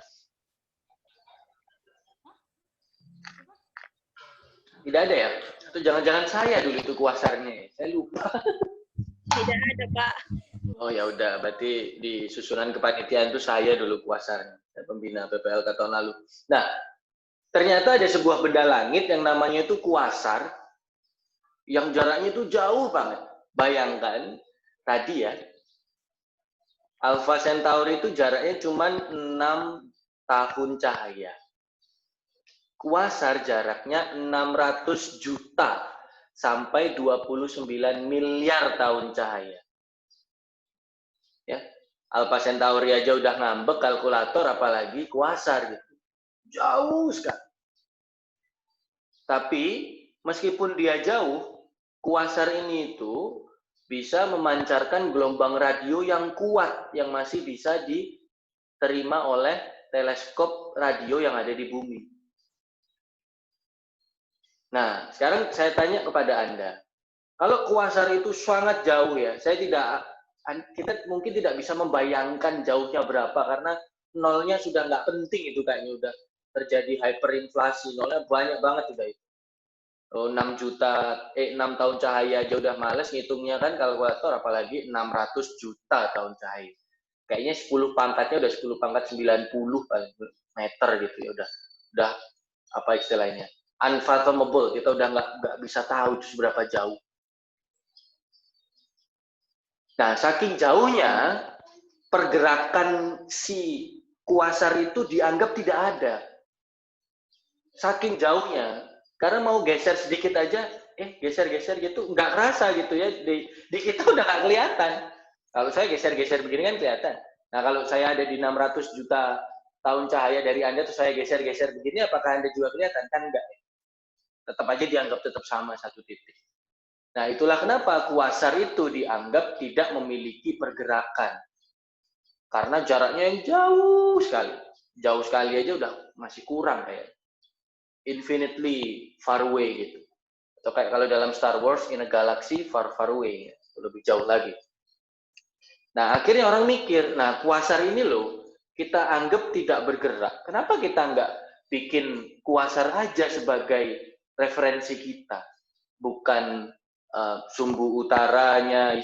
Tidak ada ya? Atau jangan-jangan saya dulu itu kuasarnya? Saya lupa.
Tidak ada, Pak.
Oh ya udah, berarti di susunan kepanitiaan itu saya dulu kuasarnya, saya pembina PPLK tahun lalu. Nah, ternyata ada sebuah benda langit yang namanya itu kuasar, yang jaraknya itu jauh banget. Bayangkan tadi ya, Alpha Centauri itu jaraknya cuma 6 tahun cahaya. Kuasar jaraknya 600 juta sampai 29 miliar tahun cahaya. Ya, Alpha Centauri aja udah ngambek kalkulator, apalagi kuasar gitu. Jauh sekali. Tapi meskipun dia jauh, kuasar ini itu bisa memancarkan gelombang radio yang kuat yang masih bisa diterima oleh teleskop radio yang ada di bumi. Nah, sekarang saya tanya kepada Anda. Kalau kuasar itu sangat jauh ya, kita mungkin tidak bisa membayangkan jauhnya berapa, karena nolnya sudah nggak penting itu, kayaknya udah terjadi hyperinflasi, nolnya banyak banget udah itu. 6 tahun cahaya aja udah males ngitungnya kan kalkulator, apalagi 600 juta tahun cahaya. Kayaknya 10 pangkatnya udah 10 pangkat 90 meter gitu ya, udah apa istilahnya? Unfathomable, kita udah nggak bisa tahu itu seberapa jauh. Nah, saking jauhnya, pergerakan si kuasar itu dianggap tidak ada. Saking jauhnya, karena mau geser sedikit aja, geser-geser gitu, nggak kerasa gitu ya, di kita udah nggak kelihatan. Kalau saya geser-geser begini kan kelihatan. Nah, kalau saya ada di 600 juta tahun cahaya dari Anda, terus saya geser-geser begini, apakah Anda juga kelihatan? Kan enggak. Tetap aja dianggap tetap sama satu titik. Nah, itulah kenapa kuasar itu dianggap tidak memiliki pergerakan. Karena jaraknya yang jauh sekali. Jauh sekali aja udah masih kurang kayak. Infinitely far away gitu. Atau kayak kalau dalam Star Wars, in a galaxy far far away. Lebih jauh lagi. Nah, akhirnya orang mikir, nah kuasar ini loh, kita anggap tidak bergerak. Kenapa kita nggak bikin kuasar aja sebagai referensi kita? Bukan sumbu utaranya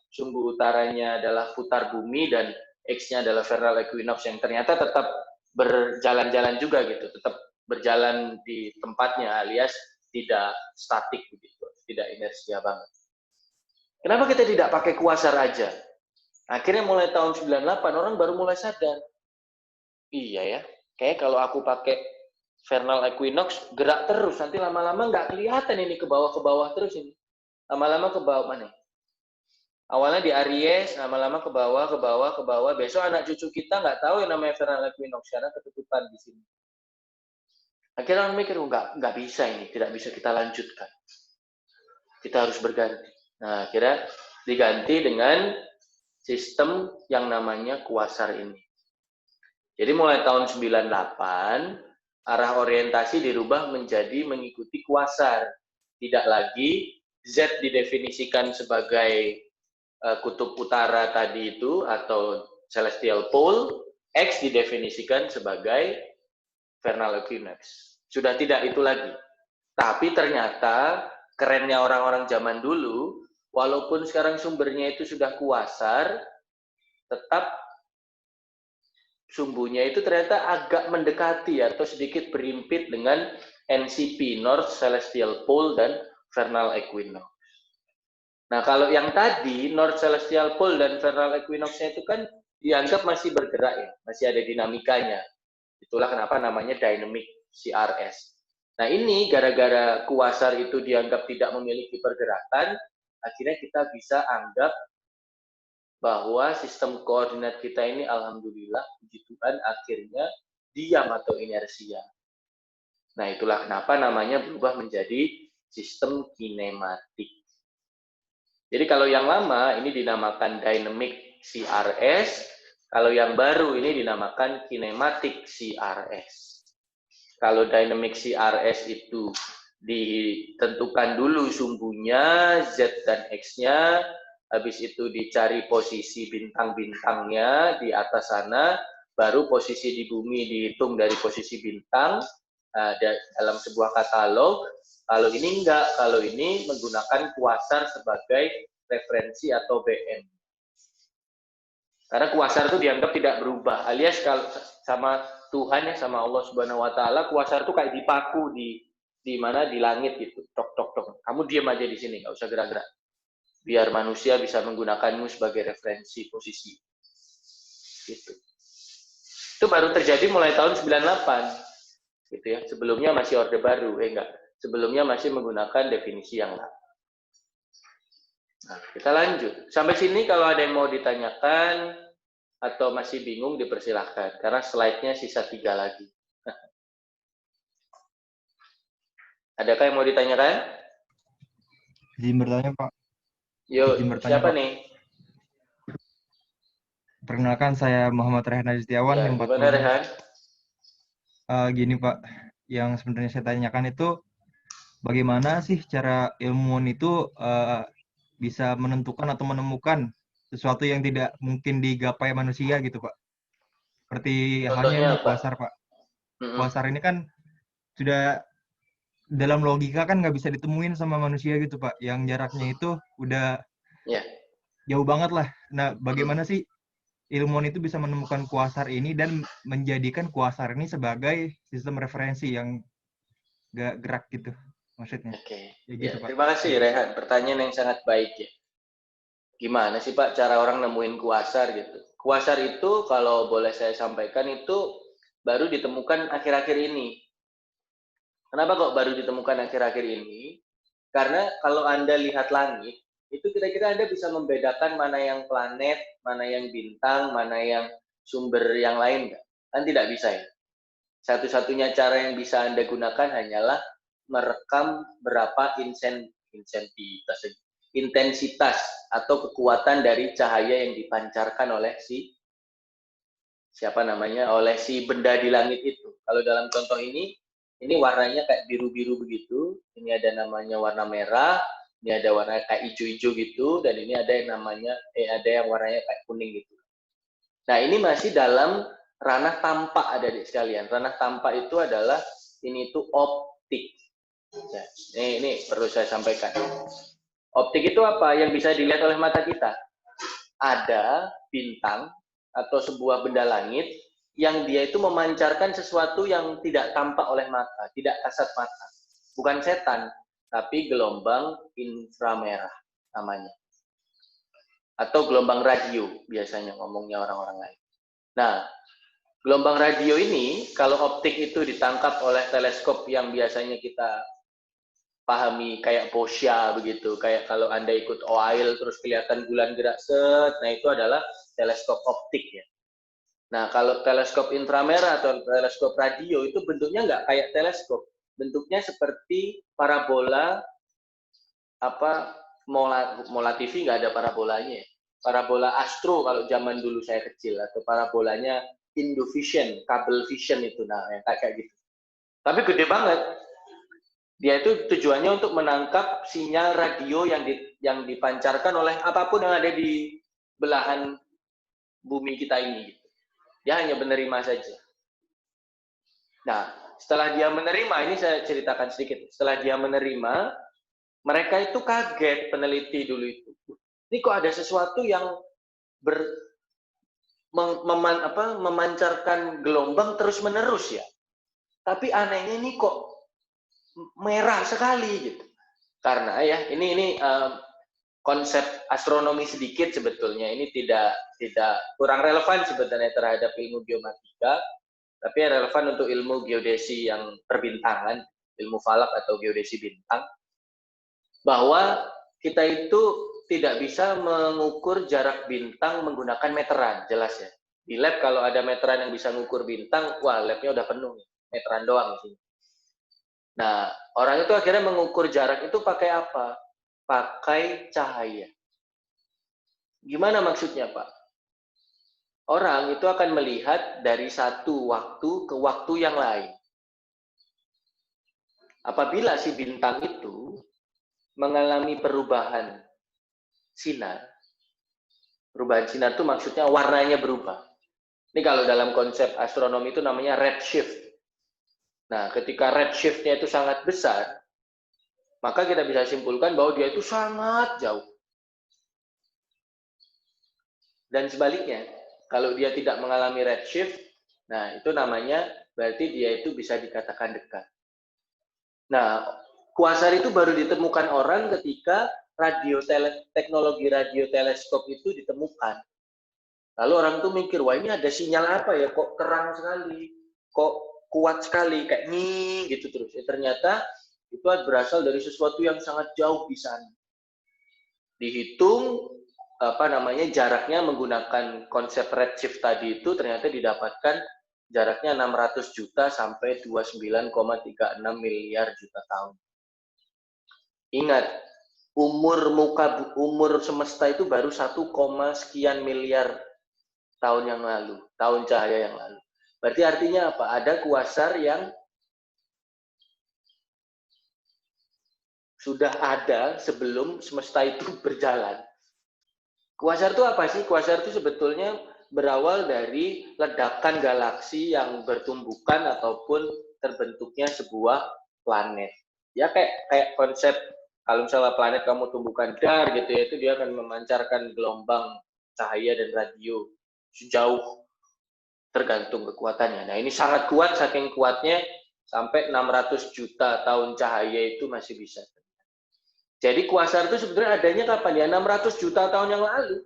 sumbu utaranya adalah putar bumi dan X-nya adalah vernal equinox yang ternyata tetap berjalan-jalan juga gitu, tetap berjalan di tempatnya alias tidak statik begitu, tidak inersia banget. Kenapa kita tidak pakai kuasar aja? Akhirnya mulai tahun 98 orang baru mulai sadar. Iya ya, kayak kalau aku pakai vernal equinox gerak terus, nanti lama-lama nggak kelihatan ini ke bawah terus ini. Lama-lama ke bawah mana? Awalnya di Aries, lama-lama ke bawah. Besok anak cucu kita nggak tahu yang namanya vernal equinox karena ketutupan di sini. Akhirnya orang mikir, nggak bisa ini, tidak bisa kita lanjutkan. Kita harus berganti. Nah, akhirnya diganti dengan sistem yang namanya kuasar ini. Jadi mulai tahun 98 arah orientasi dirubah menjadi mengikuti kuasar. Tidak lagi Z didefinisikan sebagai kutub utara tadi itu atau celestial pole, X didefinisikan sebagai vernal equinox. Sudah tidak itu lagi. Tapi ternyata kerennya orang-orang zaman dulu, walaupun sekarang sumbernya itu sudah kuasar, tetap sumbunya itu ternyata agak mendekati atau sedikit berimpit dengan NCP, North Celestial Pole, dan Vernal Equinox. Nah, kalau yang tadi, North Celestial Pole dan Vernal Equinox-nya itu kan dianggap masih bergerak ya, masih ada dinamikanya. Itulah kenapa namanya dynamic CRS. Nah, ini gara-gara kuasar itu dianggap tidak memiliki pergerakan, akhirnya kita bisa anggap bahwa sistem koordinat kita ini alhamdulillah, puji Tuhan, akhirnya diam atau inersia. Nah, itulah kenapa namanya berubah menjadi sistem kinematik. Jadi kalau yang lama ini dinamakan dynamic CRS, kalau yang baru ini dinamakan kinematic CRS. Kalau dynamic CRS itu ditentukan dulu sumbunya, Z dan X-nya, habis itu dicari posisi bintang-bintangnya di atas sana, baru posisi di bumi dihitung dari posisi bintang dalam sebuah katalog. Kalau ini enggak, kalau ini menggunakan kuasar sebagai referensi atau BM. Karena kuasar itu dianggap tidak berubah, alias kalau sama Tuhan ya, sama Allah Subhanahu wa taala, kuasar itu kayak dipaku di mana di langit gitu. Tok tok tok. Kamu diam aja di sini, enggak usah gerak-gerak. Biar manusia bisa menggunakanmu sebagai referensi posisi. Gitu. Itu baru terjadi mulai tahun 98. Gitu ya. Sebelumnya masih Orde Baru, enggak. Sebelumnya masih menggunakan definisi yang lama. Nah, kita lanjut. Sampai sini kalau ada yang mau ditanyakan atau masih bingung dipersilahkan. Karena slide-nya sisa 3 lagi. Adakah yang mau ditanyakan?
Izin bertanya, Pak.
Yuk, siapa
Pak.
nih?
Perkenalkan, saya Muhammad Rehan Setiawan.
Ya, gimana Rehan?
Gini Pak, yang sebenarnya saya tanyakan itu bagaimana sih cara ilmuwan itu bisa menentukan atau menemukan sesuatu yang tidak mungkin digapai manusia gitu Pak. Seperti halnya kuasar Pak. Kuasar ini kan sudah dalam logika kan nggak bisa ditemuin sama manusia gitu Pak. Yang jaraknya itu udah jauh banget lah. Nah, bagaimana sih ilmuwan itu bisa menemukan kuasar ini dan menjadikan kuasar ini sebagai sistem referensi yang gak gerak gitu maksudnya.
Oke.
Ya, gitu, Pak.
Terima kasih Rehan, pertanyaan yang sangat baik ya. Gimana sih Pak cara orang nemuin kuasar gitu? Kuasar itu kalau boleh saya sampaikan itu baru ditemukan akhir-akhir ini. Kenapa kok baru ditemukan akhir-akhir ini? Karena kalau Anda lihat langit, itu kira-kira Anda bisa membedakan mana yang planet, mana yang bintang, mana yang sumber yang lain nggak? Kan tidak bisa ya. Satu-satunya cara yang bisa Anda gunakan hanyalah merekam berapa intensitas atau kekuatan dari cahaya yang dipancarkan oleh si benda di langit itu. Kalau dalam contoh ini warnanya kayak biru-biru begitu. Ini ada namanya warna merah. Ini ada warna kayak hijau-hijau gitu, dan ini ada yang ada yang warnanya kayak kuning gitu. Nah, ini masih dalam ranah tampak adik-adik sekalian. Ranah tampak itu adalah ini tuh optik. Ya, ini perlu saya sampaikan. Optik itu apa? Yang bisa dilihat oleh mata kita. Ada bintang atau sebuah benda langit yang dia itu memancarkan sesuatu yang tidak tampak oleh mata, tidak kasat mata. Bukan setan, tapi gelombang inframerah namanya. Atau gelombang radio, biasanya ngomongnya orang-orang lain. Nah, gelombang radio ini, kalau optik itu ditangkap oleh teleskop yang biasanya kita pahami kayak Bosya begitu, kayak kalau Anda ikut OAIL terus kelihatan bulan gerak set, nah itu adalah teleskop optik ya. Nah, kalau teleskop inframerah atau teleskop radio itu bentuknya nggak kayak teleskop. Bentuknya seperti parabola, Mola TV nggak ada parabolanya. Parabola Astro kalau zaman dulu saya kecil, atau parabolanya Indovision, kabel vision itu, nah yang kayak gitu. Tapi gede banget. Dia itu tujuannya untuk menangkap sinyal radio yang dipancarkan oleh apapun yang ada di belahan bumi kita ini. Dia hanya menerima saja. Nah, setelah dia menerima, ini saya ceritakan sedikit. Setelah dia menerima, mereka itu kaget, peneliti dulu itu. Ini kok ada sesuatu yang memancarkan gelombang terus-menerus ya. Tapi anehnya ini kok merah sekali gitu. Karena ya, ini konsep astronomi sedikit sebetulnya. Ini tidak kurang relevan sebetulnya terhadap ilmu geomatika, tapi relevan untuk ilmu geodesi yang perbintangan, ilmu falak atau geodesi bintang, bahwa kita itu tidak bisa mengukur jarak bintang menggunakan meteran, jelas ya. Di lab kalau ada meteran yang bisa mengukur bintang, wah labnya udah penuh, meteran doang di sini. Nah, orang itu akhirnya mengukur jarak itu pakai apa? Pakai cahaya. Gimana maksudnya, Pak? Orang itu akan melihat dari satu waktu ke waktu yang lain. Apabila si bintang itu mengalami perubahan sinar itu maksudnya warnanya berubah. Ini kalau dalam konsep astronomi itu namanya redshift. Nah, ketika redshift-nya itu sangat besar, maka kita bisa simpulkan bahwa dia itu sangat jauh. Dan sebaliknya, kalau dia tidak mengalami redshift, nah itu namanya berarti dia itu bisa dikatakan dekat. Nah, kuasar itu baru ditemukan orang ketika teknologi radioteleskop itu ditemukan. Lalu orang tuh mikir, wah ini ada sinyal apa ya, kok terang sekali, kok kuat sekali, kayak nih gitu terus. Ternyata itu berasal dari sesuatu yang sangat jauh di sana. Dihitung jaraknya menggunakan konsep redshift tadi itu ternyata didapatkan jaraknya 600 juta sampai 29,36 miliar juta tahun. Ingat, umur semesta itu baru 1, sekian miliar tahun yang lalu, tahun cahaya yang lalu. Berarti artinya apa? Ada kuasar yang sudah ada sebelum semesta itu berjalan. Kuasar itu apa sih? Kuasar itu sebetulnya berawal dari ledakan galaksi yang bertumbukan ataupun terbentuknya sebuah planet. Ya kayak konsep kalau misalnya planet kamu tumbuhkan dar gitu ya, itu dia akan memancarkan gelombang cahaya dan radio sejauh tergantung kekuatannya. Nah, ini sangat kuat, saking kuatnya sampai 600 juta tahun cahaya itu masih bisa. Jadi kuasar itu sebenarnya adanya kapan ya? 600 juta tahun yang lalu.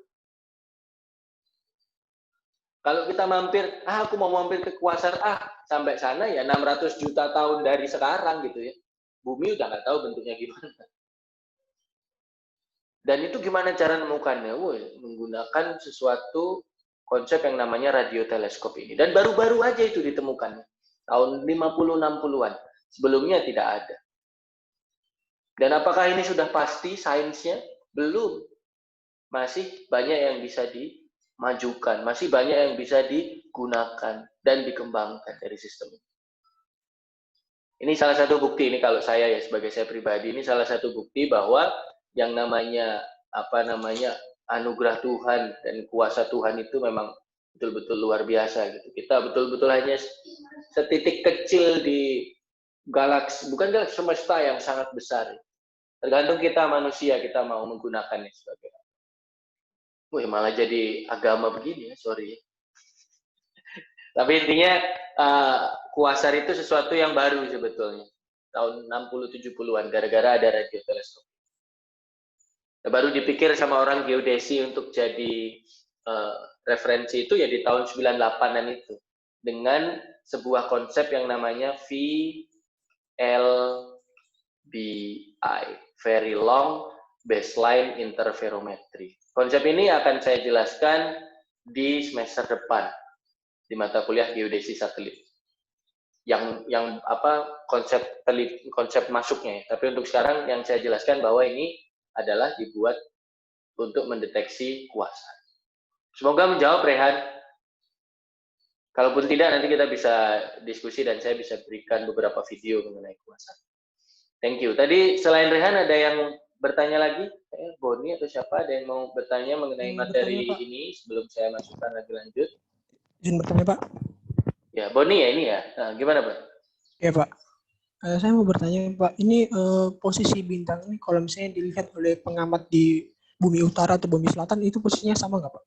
Kalau kita mampir, aku mau mampir ke kuasar sampai sana ya 600 juta tahun dari sekarang gitu ya. Bumi udah nggak tahu bentuknya gimana. Dan itu gimana cara menemukannya? Menggunakan sesuatu konsep yang namanya radioteleskop ini. Dan baru-baru aja itu ditemukan. Tahun 50-60-an. Sebelumnya tidak ada. Dan apakah ini sudah pasti sainsnya? Belum. Masih banyak yang bisa dimajukan. Masih banyak yang bisa digunakan dan dikembangkan dari sistem ini. Ini salah satu bukti, ini kalau saya ya sebagai saya pribadi, ini salah satu bukti bahwa yang namanya anugerah Tuhan dan kuasa Tuhan itu memang betul-betul luar biasa gitu. Kita betul-betul hanya setitik kecil di galaksi, bukan galaksi, semesta yang sangat besar. Tergantung kita manusia, kita mau menggunakannya sebagai apa. Malah jadi agama begini ya, sorry. Tapi intinya kuasar itu sesuatu yang baru sebetulnya. Tahun 60-70-an gara-gara ada radioteleskop. Baru dipikir sama orang geodesi untuk jadi referensi itu ya di tahun 98-an itu. Dengan sebuah konsep yang namanya VLBI, Very Long Baseline Interferometry. Konsep ini akan saya jelaskan di semester depan di mata kuliah geodesi satelit. Yang konsep masuknya. Tapi untuk sekarang yang saya jelaskan bahwa ini adalah dibuat untuk mendeteksi kuasar. Semoga menjawab, Rehan. Kalaupun tidak, nanti kita bisa diskusi dan saya bisa berikan beberapa video mengenai kuasar. Thank you. Tadi selain Rehan ada yang bertanya lagi? Boni atau siapa ada yang mau bertanya mengenai materi ini sebelum saya masukkan lagi lanjut?
Izin bertanya, Pak.
Ya, Boni ya ini ya. Nah, gimana, Pak?
Ya, Pak. Saya mau bertanya, Pak. Ini posisi bintang ini kalau misalnya dilihat oleh pengamat di bumi utara atau bumi selatan, itu posisinya sama nggak, Pak?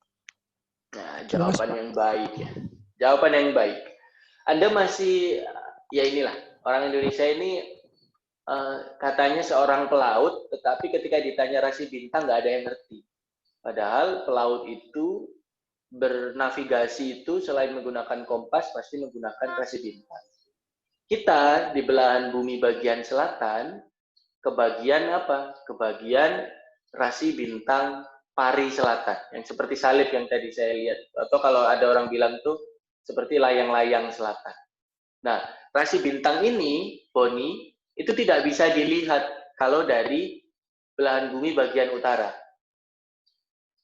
Nah, jawaban yang baik ya. Jawaban yang baik. Anda masih, ya inilah, orang Indonesia ini katanya seorang pelaut, tetapi ketika ditanya rasi bintang nggak ada yang ngerti. Padahal pelaut itu bernavigasi itu selain menggunakan kompas pasti menggunakan rasi bintang. Kita di belahan bumi bagian selatan kebagian apa? Kebagian rasi bintang Pari Selatan, yang seperti salib yang tadi saya lihat, atau kalau ada orang bilang tuh seperti layang-layang selatan. Nah, rasi bintang ini, Boni, itu tidak bisa dilihat kalau dari belahan bumi bagian utara.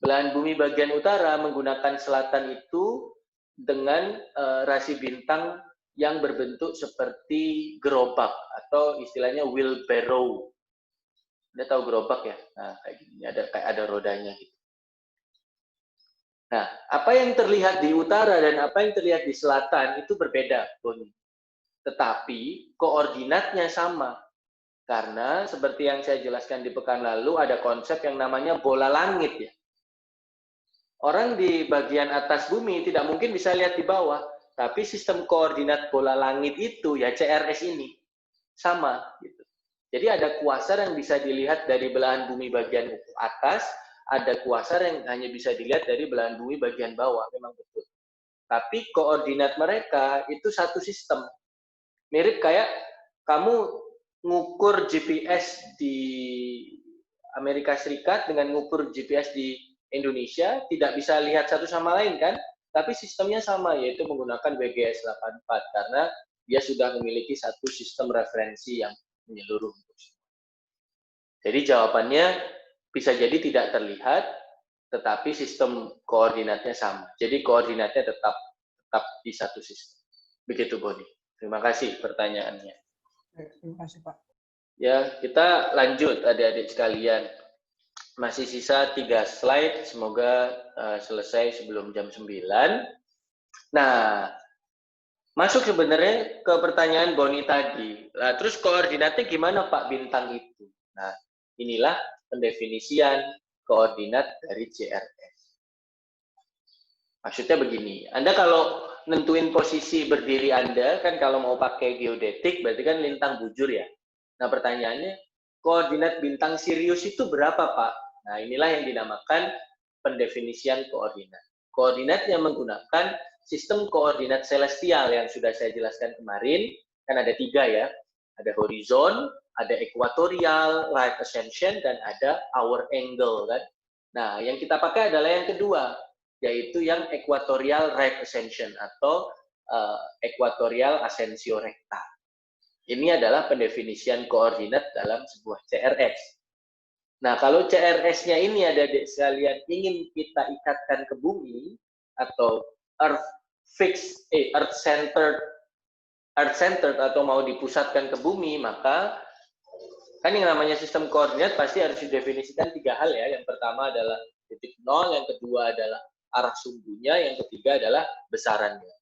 Belahan bumi bagian utara menggunakan selatan itu dengan rasi bintang yang berbentuk seperti gerobak atau istilahnya wheelbarrow. Anda tahu gerobak ya? Nah, kayak gini, kayak ada rodanya gitu. Nah, apa yang terlihat di utara dan apa yang terlihat di selatan itu berbeda, Boni. Tetapi koordinatnya sama. Karena seperti yang saya jelaskan di pekan lalu, ada konsep yang namanya bola langit ya. Orang di bagian atas bumi tidak mungkin bisa lihat di bawah, tapi sistem koordinat bola langit itu ya CRS ini sama gitu. Jadi ada kuasar yang bisa dilihat dari belahan bumi bagian atas, ada kuasar yang hanya bisa dilihat dari belahan bumi bagian bawah, memang betul. Tapi koordinat mereka itu satu sistem. Mirip kayak kamu ngukur GPS di Amerika Serikat dengan ngukur GPS di Indonesia, tidak bisa lihat satu sama lain kan? Tapi sistemnya sama, yaitu menggunakan WGS 84, karena dia sudah memiliki satu sistem referensi yang menyeluruh. Jadi jawabannya bisa jadi tidak terlihat, tetapi sistem koordinatnya sama. Jadi koordinatnya tetap di satu sistem. Begitu, Boni. Terima kasih pertanyaannya.
Terima kasih, Pak.
Ya, kita lanjut adik-adik sekalian. Masih sisa 3 slide, semoga selesai sebelum jam 9. Nah, masuk sebenarnya ke pertanyaan Boni tadi. Nah, terus koordinatnya gimana Pak bintang itu? Nah, inilah pendefinisian koordinat dari CRS. Maksudnya begini, Anda kalau nentuin posisi berdiri Anda, kan kalau mau pakai geodetik, berarti kan lintang bujur ya. Nah, pertanyaannya, koordinat bintang Sirius itu berapa Pak? Nah, inilah yang dinamakan pendefinisian koordinat. Koordinatnya menggunakan sistem koordinat celestial yang sudah saya jelaskan kemarin, kan ada 3 ya. Ada horizon, ada equatorial, right ascension, dan ada hour angle kan. Nah, yang kita pakai adalah yang kedua, yaitu yang equatorial right ascension atau equatorial ascensio recta. Ini adalah pendefinisian koordinat dalam sebuah CRS. Nah, kalau CRS-nya ini ada sekalian ingin kita ikatkan ke bumi atau earth centered atau mau dipusatkan ke bumi, maka kan yang namanya sistem koordinat pasti harus didefinisikan 3 hal ya. Yang pertama adalah titik nol, yang kedua adalah arah sumbunya, yang ketiga adalah besarannya.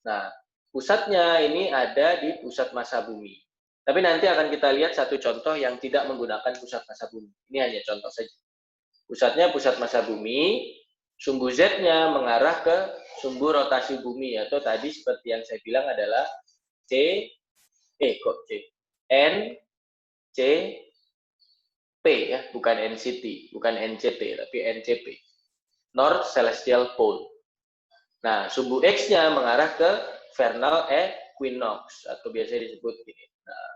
Nah, pusatnya ini ada di pusat massa bumi. Tapi nanti akan kita lihat satu contoh yang tidak menggunakan pusat massa bumi. Ini hanya contoh saja. Pusatnya pusat massa bumi, sumbu Z-nya mengarah ke sumbu rotasi bumi, atau tadi seperti yang saya bilang adalah N, C, P ya, bukan NCT, bukan NCT, tapi NCP. North Celestial Pole. Nah, sumbu X-nya mengarah ke vernal equinox, atau biasa disebut gini. Nah,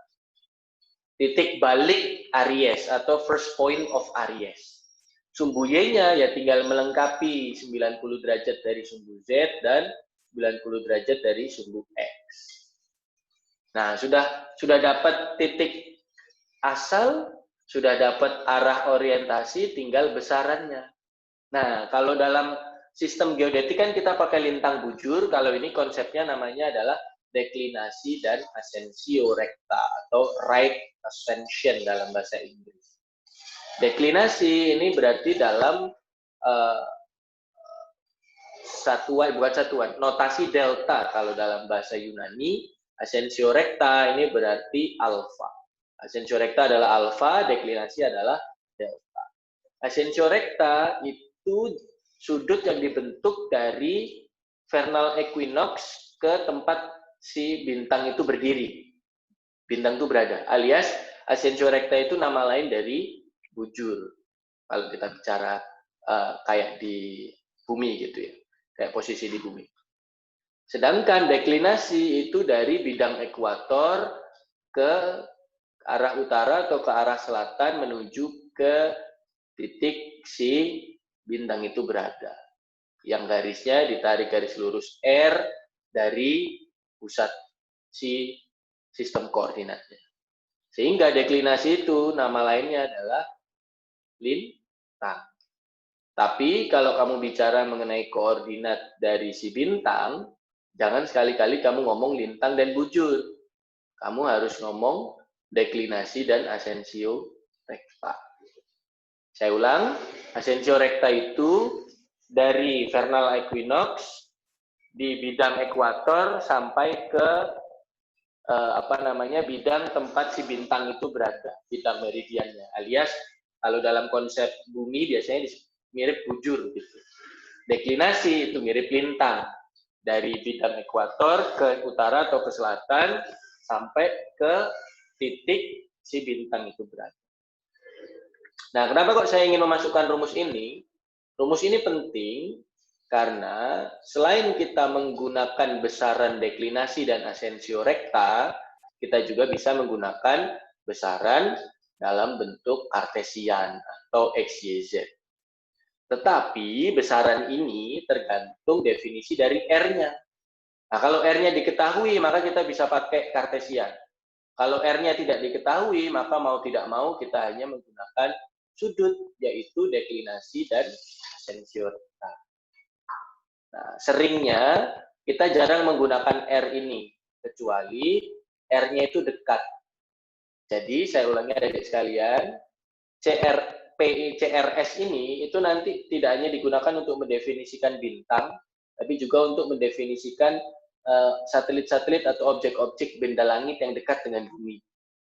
titik balik Aries atau first point of Aries. Sumbu Y-nya ya tinggal melengkapi 90 derajat dari sumbu Z dan 90 derajat dari sumbu X. Nah, sudah dapat titik asal, sudah dapat arah orientasi, tinggal besarannya. Nah, kalau dalam sistem geodetik kan kita pakai lintang bujur, kalau ini konsepnya namanya adalah deklinasi dan ascensio recta atau right ascension dalam bahasa Inggris. Deklinasi ini berarti dalam notasi delta kalau dalam bahasa Yunani. Ascensio recta ini berarti alfa. Ascensio recta adalah alfa, deklinasi adalah delta. Ascensio recta itu sudut yang dibentuk dari vernal equinox ke tempat si bintang itu berdiri. bintang itu berada. Alias Ascensio Recta itu nama lain dari bujur. Kalau kita bicara kayak di bumi gitu ya, kayak posisi di bumi. Sedangkan deklinasi itu dari bidang ekuator ke arah utara atau ke arah selatan menuju ke titik si bintang itu berada. Yang garisnya ditarik garis lurus R dari pusat si sistem koordinatnya. Sehingga deklinasi itu nama lainnya adalah lintang. Tapi kalau kamu bicara mengenai koordinat dari si bintang, jangan sekali-kali kamu ngomong lintang dan bujur. Kamu harus ngomong deklinasi dan asensio recta. Saya ulang, asensio recta itu dari vernal equinox di bidang ekuator sampai ke bidang tempat si bintang itu berada, bidang meridiannya. Alias kalau dalam konsep bumi biasanya mirip bujur gitu. Deklinasi itu mirip lintang dari bidang ekuator ke utara atau ke selatan sampai ke titik si bintang itu berada. Nah, kenapa kok saya ingin memasukkan rumus ini? Rumus ini penting karena selain kita menggunakan besaran deklinasi dan asensio recta, kita juga bisa menggunakan besaran dalam bentuk kartesian atau XYZ. Tetapi besaran ini tergantung definisi dari R-nya. Nah, kalau R-nya diketahui, maka kita bisa pakai kartesian. Kalau R-nya tidak diketahui, maka mau tidak mau kita hanya menggunakan sudut, yaitu deklinasi dan asensio recta. Nah, seringnya kita jarang menggunakan R ini, kecuali R-nya itu dekat. Jadi, saya ulangi adik-adik sekalian, CRS ini itu nanti tidak hanya digunakan untuk mendefinisikan bintang, tapi juga untuk mendefinisikan satelit-satelit atau objek-objek benda langit yang dekat dengan bumi.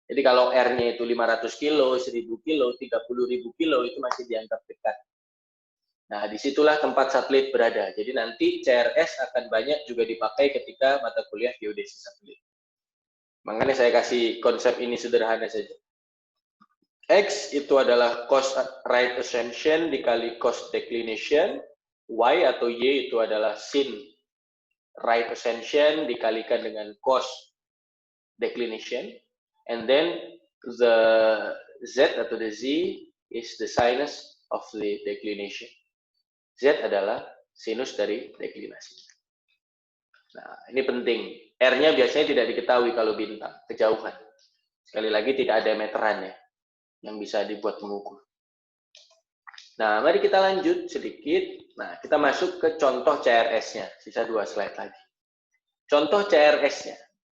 Jadi kalau R-nya itu 500 kilo, 1000 kilo, 30.000 kilo, itu masih dianggap dekat. Nah, disitulah tempat satelit berada. Jadi nanti CRS akan banyak juga dipakai ketika mata kuliah geodesi satelit. Makanya saya kasih konsep ini sederhana saja. X itu adalah cos right ascension dikali cos declination. Y atau Y itu adalah sin right ascension dikalikan dengan cos declination. And then the Z atau the Z is the sinus of the declination. Z adalah sinus dari deklinasi. Nah, ini penting. R-nya biasanya tidak diketahui kalau bintang, kejauhan. Sekali lagi tidak ada meterannya yang bisa dibuat mengukur. Nah, mari kita lanjut sedikit. Nah, kita masuk ke contoh CRS-nya. Sisa 2 slide lagi. Contoh CRS-nya.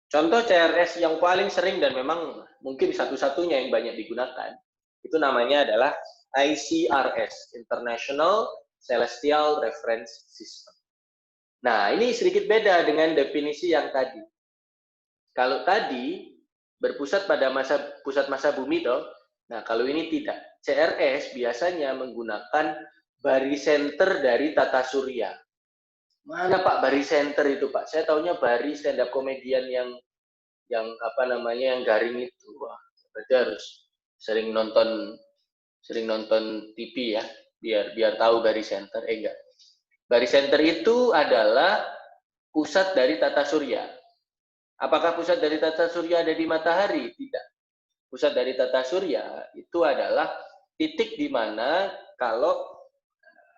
Contoh CRS yang paling sering dan memang mungkin satu-satunya yang banyak digunakan, itu namanya adalah ICRS, International Celestial Reference System. Nah, ini sedikit beda dengan definisi yang tadi. Kalau tadi berpusat pada pusat massa bumi toh. Nah, kalau ini tidak. CRS biasanya menggunakan barycenter dari tata surya. Mana Pak barycenter itu, Pak? Saya taunya Bari stand up komedian yang garing itu. Wah, berarti harus sering nonton TV ya, biar tahu barycenter. Enggak. Barycenter itu adalah pusat dari tata surya. Apakah pusat dari tata surya ada di matahari? Tidak. Pusat dari tata surya itu adalah titik di mana kalau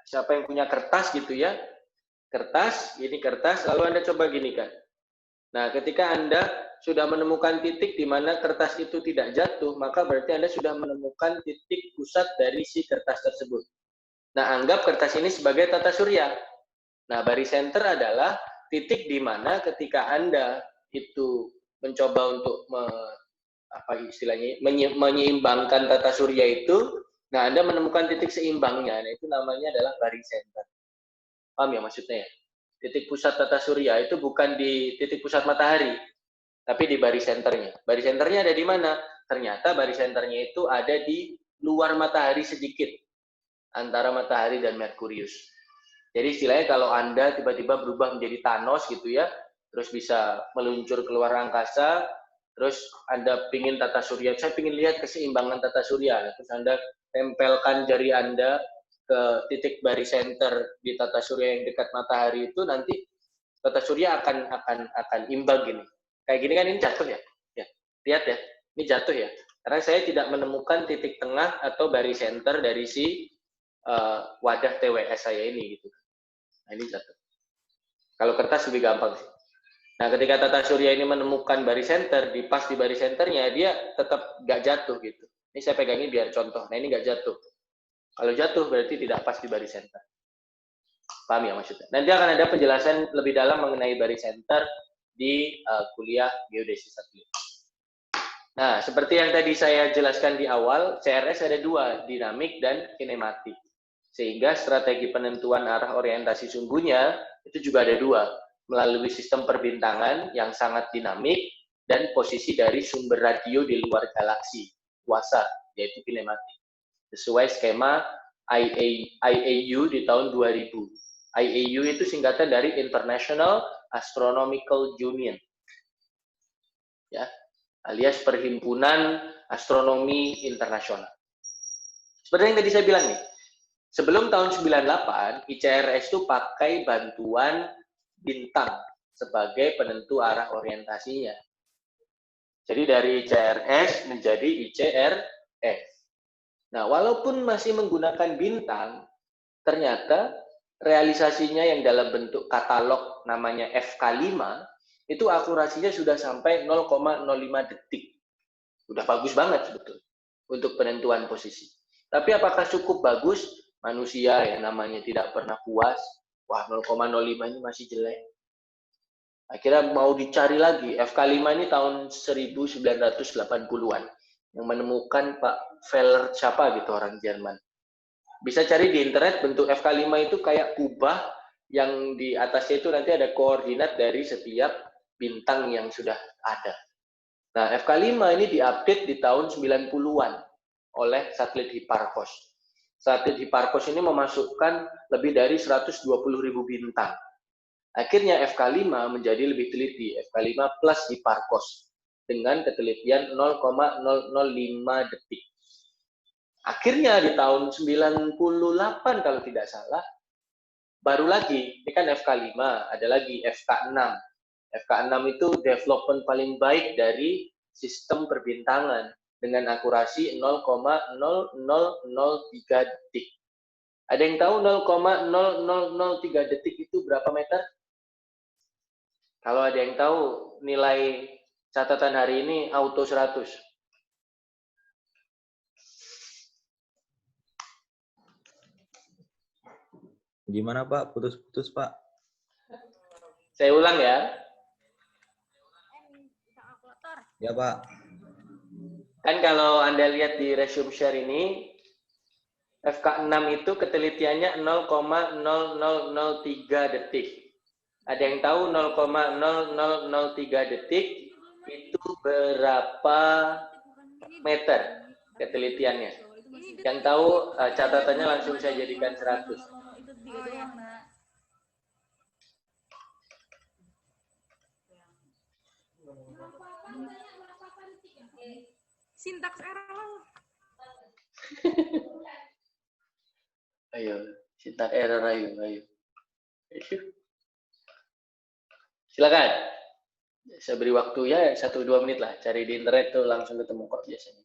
siapa yang punya kertas gitu ya, kertas, lalu Anda coba gini kan. Nah, ketika Anda sudah menemukan titik di mana kertas itu tidak jatuh, maka berarti Anda sudah menemukan titik pusat dari si kertas tersebut. Nah, anggap kertas ini sebagai tata surya. Nah, barycenter adalah titik di mana ketika Anda itu mencoba untuk menyeimbangkan tata surya itu, nah Anda menemukan titik seimbangnya, nah itu namanya adalah barycenter. Paham ya maksudnya ya? Titik pusat tata surya itu bukan di titik pusat matahari, tapi di barycenternya. Barycenternya ada di mana? Ternyata barycenternya itu ada di luar matahari sedikit, antara matahari dan Merkurius. Jadi istilahnya kalau Anda tiba-tiba berubah menjadi Thanos gitu ya, terus bisa meluncur keluar angkasa, Terus Anda pingin tata surya, saya pingin lihat keseimbangan tata surya. Terus Anda tempelkan jari Anda ke titik barisenter di tata surya yang dekat matahari itu, nanti tata surya akan imbang gini. Kayak gini kan, ini jatuh ya. Ya, lihat ya, ini jatuh ya. Karena saya tidak menemukan titik tengah atau barisenter dari si wadah TWS saya ini gitu. Nah, ini jatuh. Kalau kertas lebih gampang sih. Nah, ketika tata surya ini menemukan barisenter, pas di barisenternya, dia tetap nggak jatuh gitu. Ini saya pegangin biar contoh. Nah, ini nggak jatuh. Kalau jatuh berarti tidak pas di barisenter. Paham ya maksudnya? Nanti akan ada penjelasan lebih dalam mengenai barisenter di kuliah geodesi satelit. Nah, seperti yang tadi saya jelaskan di awal, CRS ada dua, dinamik dan kinematik. Sehingga strategi penentuan arah orientasi sumbunya itu juga ada dua, melalui sistem perbintangan yang sangat dinamik dan posisi dari sumber radio di luar galaksi, kuasa, yaitu kinematik. Sesuai skema IAU di tahun 2000. IAU itu singkatan dari International Astronomical Union. Ya, alias Perhimpunan Astronomi Internasional. Seperti yang tadi saya bilang nih, sebelum tahun 98, ICRS itu pakai bantuan bintang sebagai penentu arah orientasinya. Jadi dari ICRS menjadi ICRF. Nah, walaupun masih menggunakan bintang, ternyata realisasinya yang dalam bentuk katalog namanya FK5, itu akurasinya sudah sampai 0,05 detik. Udah bagus banget sebetulnya untuk penentuan posisi. Tapi apakah cukup bagus? Manusia yang namanya tidak pernah puas. Wah, 0,05 ini masih jelek. Akhirnya mau dicari lagi. FK5 ini tahun 1980-an. Yang menemukan Pak Feller, siapa gitu, orang Jerman. Bisa cari di internet, bentuk FK5 itu kayak kubah yang di atasnya itu nanti ada koordinat dari setiap bintang yang sudah ada. Nah, FK5 ini diupdate di tahun 90-an oleh satelit Hipparcos. Satelit Hipparcos ini memasukkan lebih dari 120.000 bintang. Akhirnya FK5 menjadi lebih teliti, FK5 plus Hipparcos, dengan ketelitian 0,005 detik. Akhirnya di tahun 98 kalau tidak salah, baru lagi, ini kan FK5, ada lagi FK6. FK6 itu development paling baik dari sistem perbintangan dengan akurasi 0,0003 detik. Ada yang tahu 0,0003 detik itu berapa meter? Kalau ada yang tahu, nilai catatan hari ini auto 100.
Gimana Pak? Putus-putus Pak.
Saya ulang ya.
Ya Pak.
Kan kalau Anda lihat di resume share ini, FK6 itu ketelitiannya 0,0003 detik. Ada yang tahu 0,0003 detik itu berapa meter ketelitiannya? Yang tahu catatannya langsung saya jadikan 100.
Sintaks error.
Ayo, sintaks error, ayo. Silakan. Saya beri waktu ya 1-2 menit lah. Cari di internet tuh langsung ketemu kok biasanya.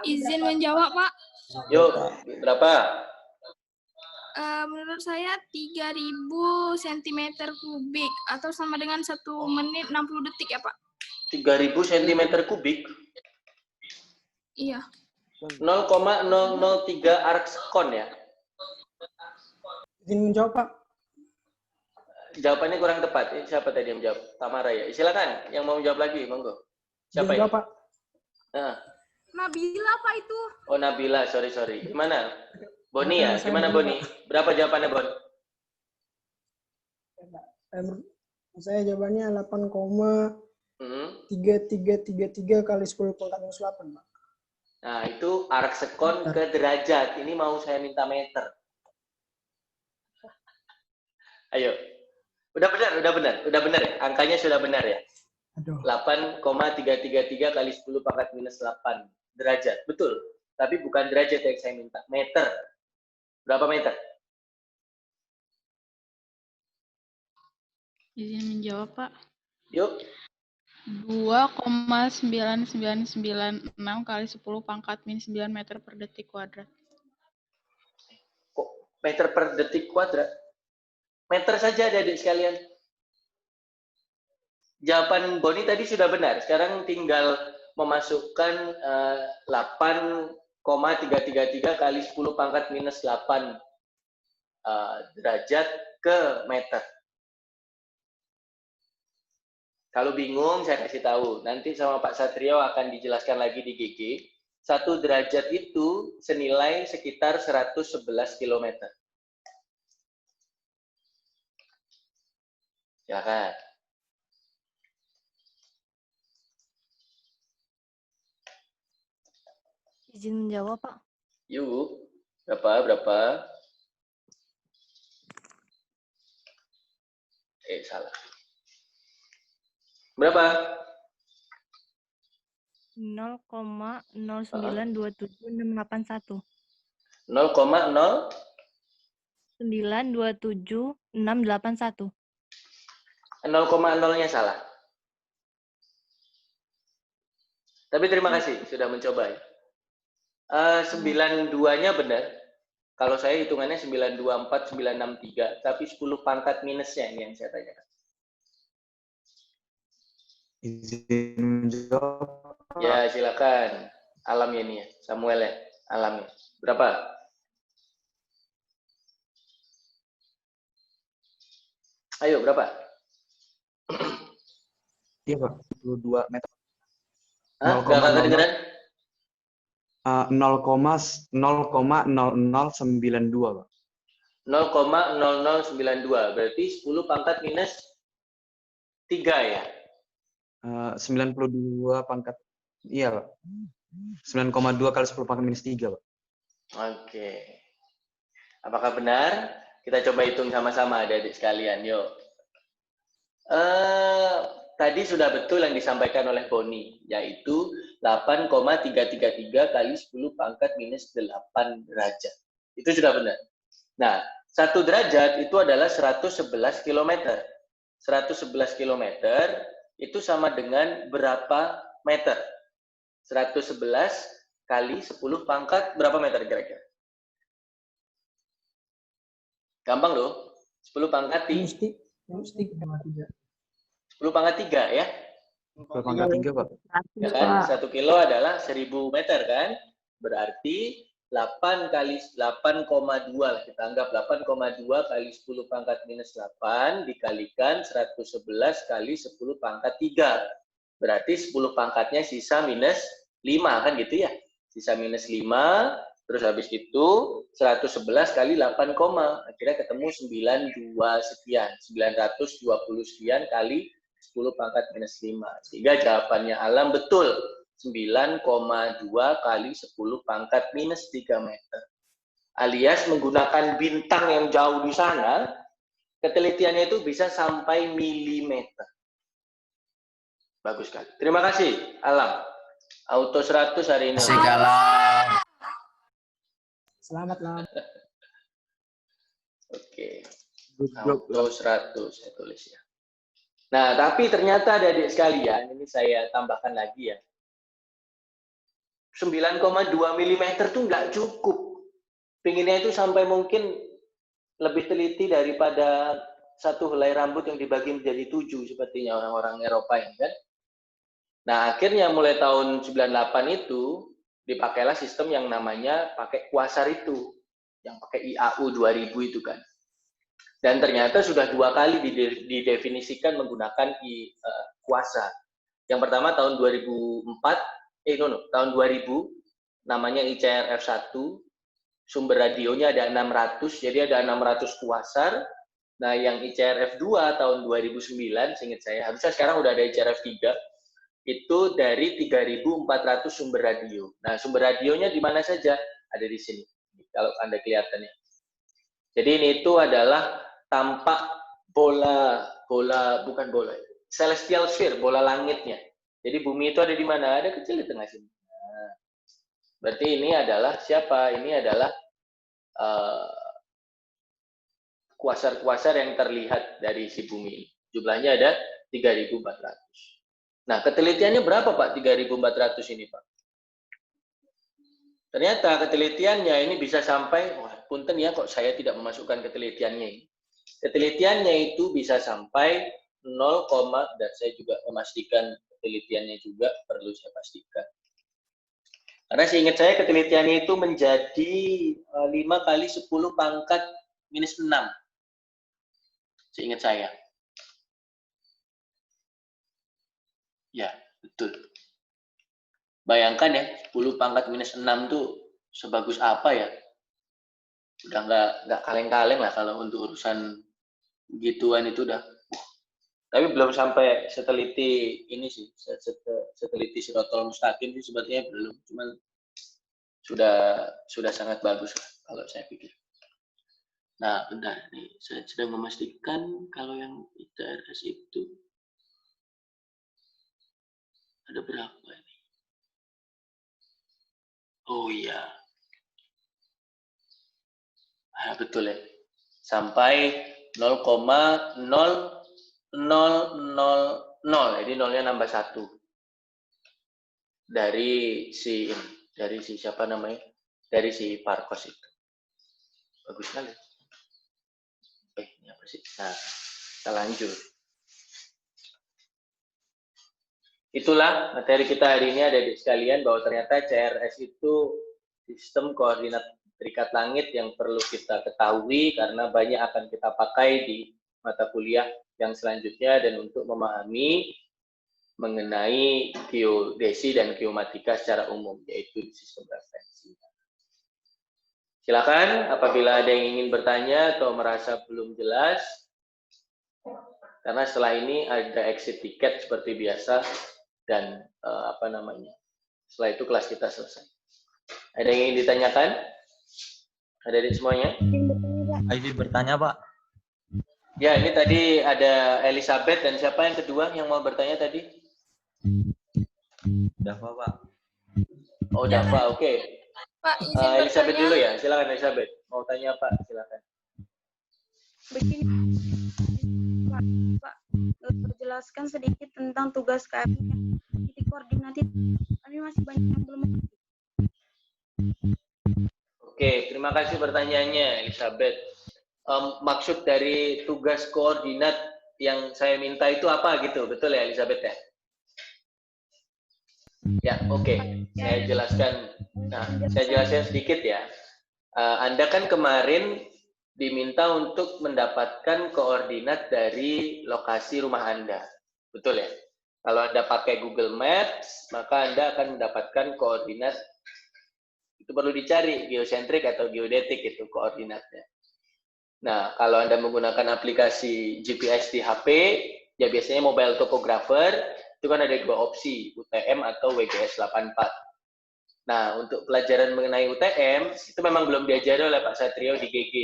Izin menjawab, Pak.
Yuk, berapa?
Menurut saya 3.000 cm3 atau sama dengan 1 menit 60 detik ya, Pak?
3.000 cm3?
Iya.
0,003 arc second ya?
Izin menjawab, Pak.
Jawabannya kurang tepat. Siapa tadi yang menjawab? Tamara ya? Silakan, yang mau menjawab lagi, monggo. Siapa ini?
Pak.
Nah.
Nabila, Pak, itu.
Oh, Nabila, sorry. Gimana? Boni ya? Gimana Boni? Berapa jawabannya, Bon?
Saya jawabannya 8,3333 kali 10 × 8, Pak.
Nah, itu arc second ke derajat. Ini mau saya minta meter. Ayo. Udah benar ya? Angkanya sudah benar ya? 8,333 kali 10 pangkat minus 8 derajat. Betul. Tapi bukan derajat yang saya minta. Meter. Berapa meter?
Izin menjawab, Pak.
Yuk.
2,9996 kali 10 pangkat min 9 meter per detik kuadrat.
Kok meter per detik kuadrat? Meter saja adik sekalian. Jawaban Boni tadi sudah benar. Sekarang tinggal memasukkan 8,333 kali 10 pangkat minus 8 derajat ke meter. Kalau bingung, saya kasih tahu. Nanti sama Pak Satrio akan dijelaskan lagi di GG. 1 derajat itu senilai sekitar 111 km. Silakan.
Izin menjawab, Pak.
Yuk. Berapa? Salah. Berapa?
0,0927681.
0,0? 0,0-nya salah. Tapi terima kasih sudah mencoba ya. 92-nya benar. Kalau saya hitungannya 924963, tapi 10 pangkat minusnya ini yang saya tanyakan.
Izin menjawab.
Ya, silakan. Alamnya ini ya, Samuel ya, alamnya. Berapa? Ayo, berapa?
Iya, Pak. 22 meter.
Hah? Gak kedengeran?
0,0092, Pak.
0,0092. Berarti 10 pangkat minus 3 ya?
92 pangkat. Iya, Pak. 9,2 kali 10 pangkat minus 3, Pak.
Oke. Apakah benar? Kita coba hitung sama-sama adik-adik sekalian. Yuk. Tadi sudah betul yang disampaikan oleh Boni, yaitu 8,333 kali 10 pangkat minus 8 derajat. Itu sudah benar. Nah, 1 derajat itu adalah 111 km. 111 km itu sama dengan berapa meter? 111 kali 10 pangkat berapa meter kira-kira? Gampang loh. 10 pangkat 3. 10 pangkat 3 ya?
10 pangkat 3, Pak.
Ya kan? 1 kilo adalah 1000 meter kan? Berarti 8 kali 8,2 lah. Kita anggap 8,2 kali 10 pangkat minus 8 dikalikan 111 kali 10 pangkat 3. Berarti 10 pangkatnya sisa minus 5 kan gitu ya? Sisa minus 5. Terus habis itu 111 kali 8, akhirnya ketemu 92 sekian, 920 sekian kali 10 pangkat minus 5. Sehingga jawabannya Alam betul, 9,2 kali 10 pangkat minus 3 meter. Alias menggunakan bintang yang jauh di sana, ketelitiannya itu bisa sampai milimeter. Bagus sekali. Terima kasih, Alam. Auto 100 hari ini.
Selamat, Lam.
Oke. Auto 100 saya tulis ya. Nah, tapi ternyata adik-adik sekalian, ini saya tambahkan lagi ya. 9,2 mm itu nggak cukup. Pinginnya itu sampai mungkin lebih teliti daripada satu helai rambut yang dibagi menjadi 7 sepertinya orang-orang Eropa ini kan. Nah, akhirnya mulai tahun 98 itu dipakailah sistem yang namanya pakai kuasar itu, yang pakai IAU 2000 itu kan. Dan ternyata sudah 2 kali didefinisikan menggunakan kuasar. Yang pertama tahun 2004, tahun 2000, namanya ICRF1, sumber radionya ada 600, jadi ada 600 kuasar. Nah, yang ICRF2 tahun 2009, seingat saya, harusnya sekarang udah ada ICRF3, itu dari 3.400 sumber radio. Nah, sumber radionya di mana saja? Ada di sini, kalau Anda kelihatannya. Jadi ini itu adalah tampak bukan bola, celestial sphere, bola langitnya. Jadi bumi itu ada di mana? Ada kecil di tengah sini. Nah, berarti ini adalah siapa? Ini adalah kuasar-kuasar yang terlihat dari si bumi. Jumlahnya ada 3.400. Nah, ketelitiannya berapa Pak 3.400 ini Pak? Ternyata ketelitiannya ini bisa sampai, wah punten ya kok saya tidak memasukkan ketelitiannya ini. Ketelitiannya itu bisa sampai 0, dan saya juga memastikan ketelitiannya juga perlu saya pastikan. Karena seingat saya ketelitiannya itu menjadi 5 kali 10 pangkat minus 6. Seingat saya. Ya, betul. Bayangkan ya, 10 pangkat minus 6 tuh sebagus apa ya? Udah nggak kaleng-kaleng lah kalau untuk urusan gituan itu udah. Tapi belum sampai seteliti ini sih, seteliti Shirathul Mustaqim sih sebetulnya belum. Cuman sudah sangat bagus lah kalau saya pikir. Nah, bentar nih, saya sedang memastikan kalau yang ITRS itu ada berapa ini? Oh iya. Ah, betul ya. Sampai 0,0000, jadi nolnya nambah 1. Dari si siapa namanya? Dari si Parkos itu. Bagus sekali. Ini apa sih? Nah, kita lanjut. Itulah materi kita hari ini, ada di sekalian, bahwa ternyata CRS itu sistem koordinat terikat langit yang perlu kita ketahui karena banyak akan kita pakai di mata kuliah yang selanjutnya dan untuk memahami mengenai geodesi dan geomatika secara umum, yaitu sistem referensi. Silakan apabila ada yang ingin bertanya atau merasa belum jelas, karena setelah ini ada exit tiket seperti biasa dan setelah itu kelas kita selesai. Ada yang ingin ditanyakan? Ada di semuanya?
Izin bertanya Pak.
Ya, ini tadi ada Elizabeth dan siapa yang kedua yang mau bertanya tadi?
Dava Pak.
Oh, Dava, oke.
Pak, izin
Elizabeth
bertanya.
dulu ya, silakan Elizabeth. Mau tanya apa? Silakan.
Begini, Pak, jelaskan sedikit tentang tugas kami titik koordinat itu. Kami masih banyak yang belum mengerti.
Oke, terima kasih pertanyaannya Elizabeth. Maksud dari tugas koordinat yang saya minta itu apa gitu, betul ya Elizabeth ya? Ya, oke. Saya jelaskan. Nah, saya jelaskan sedikit ya. Anda kan kemarin diminta untuk mendapatkan koordinat dari lokasi rumah Anda. Betul ya? Kalau Anda pakai Google Maps, maka Anda akan mendapatkan koordinat. Itu perlu dicari, geosentrik atau geodetik itu koordinatnya. Nah, kalau Anda menggunakan aplikasi GPS di HP, ya biasanya mobile topographer, itu kan ada 2 opsi, UTM atau WGS 84. Nah, untuk pelajaran mengenai UTM, itu memang belum diajari oleh Pak Satrio di GG.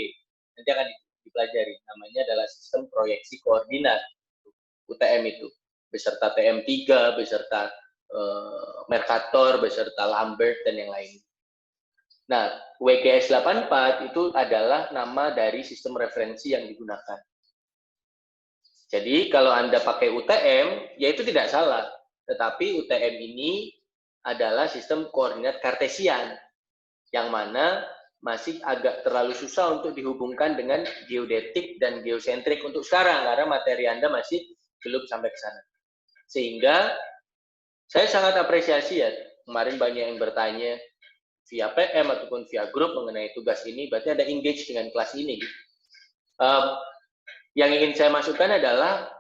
Nanti akan dipelajari. Namanya adalah sistem proyeksi koordinat, UTM itu. Beserta TM3, beserta Mercator, beserta Lambert, dan yang lain. Nah, WGS 84 itu adalah nama dari sistem referensi yang digunakan. Jadi, kalau Anda pakai UTM, ya itu tidak salah. Tetapi UTM ini adalah sistem koordinat kartesian, yang mana masih agak terlalu susah untuk dihubungkan dengan geodetik dan geosentrik untuk sekarang, karena materi Anda masih belum sampai ke sana. Sehingga, saya sangat apresiasi ya, kemarin banyak yang bertanya, via PM ataupun via grup mengenai tugas ini, berarti Anda engage dengan kelas ini. Yang ingin saya masukkan adalah,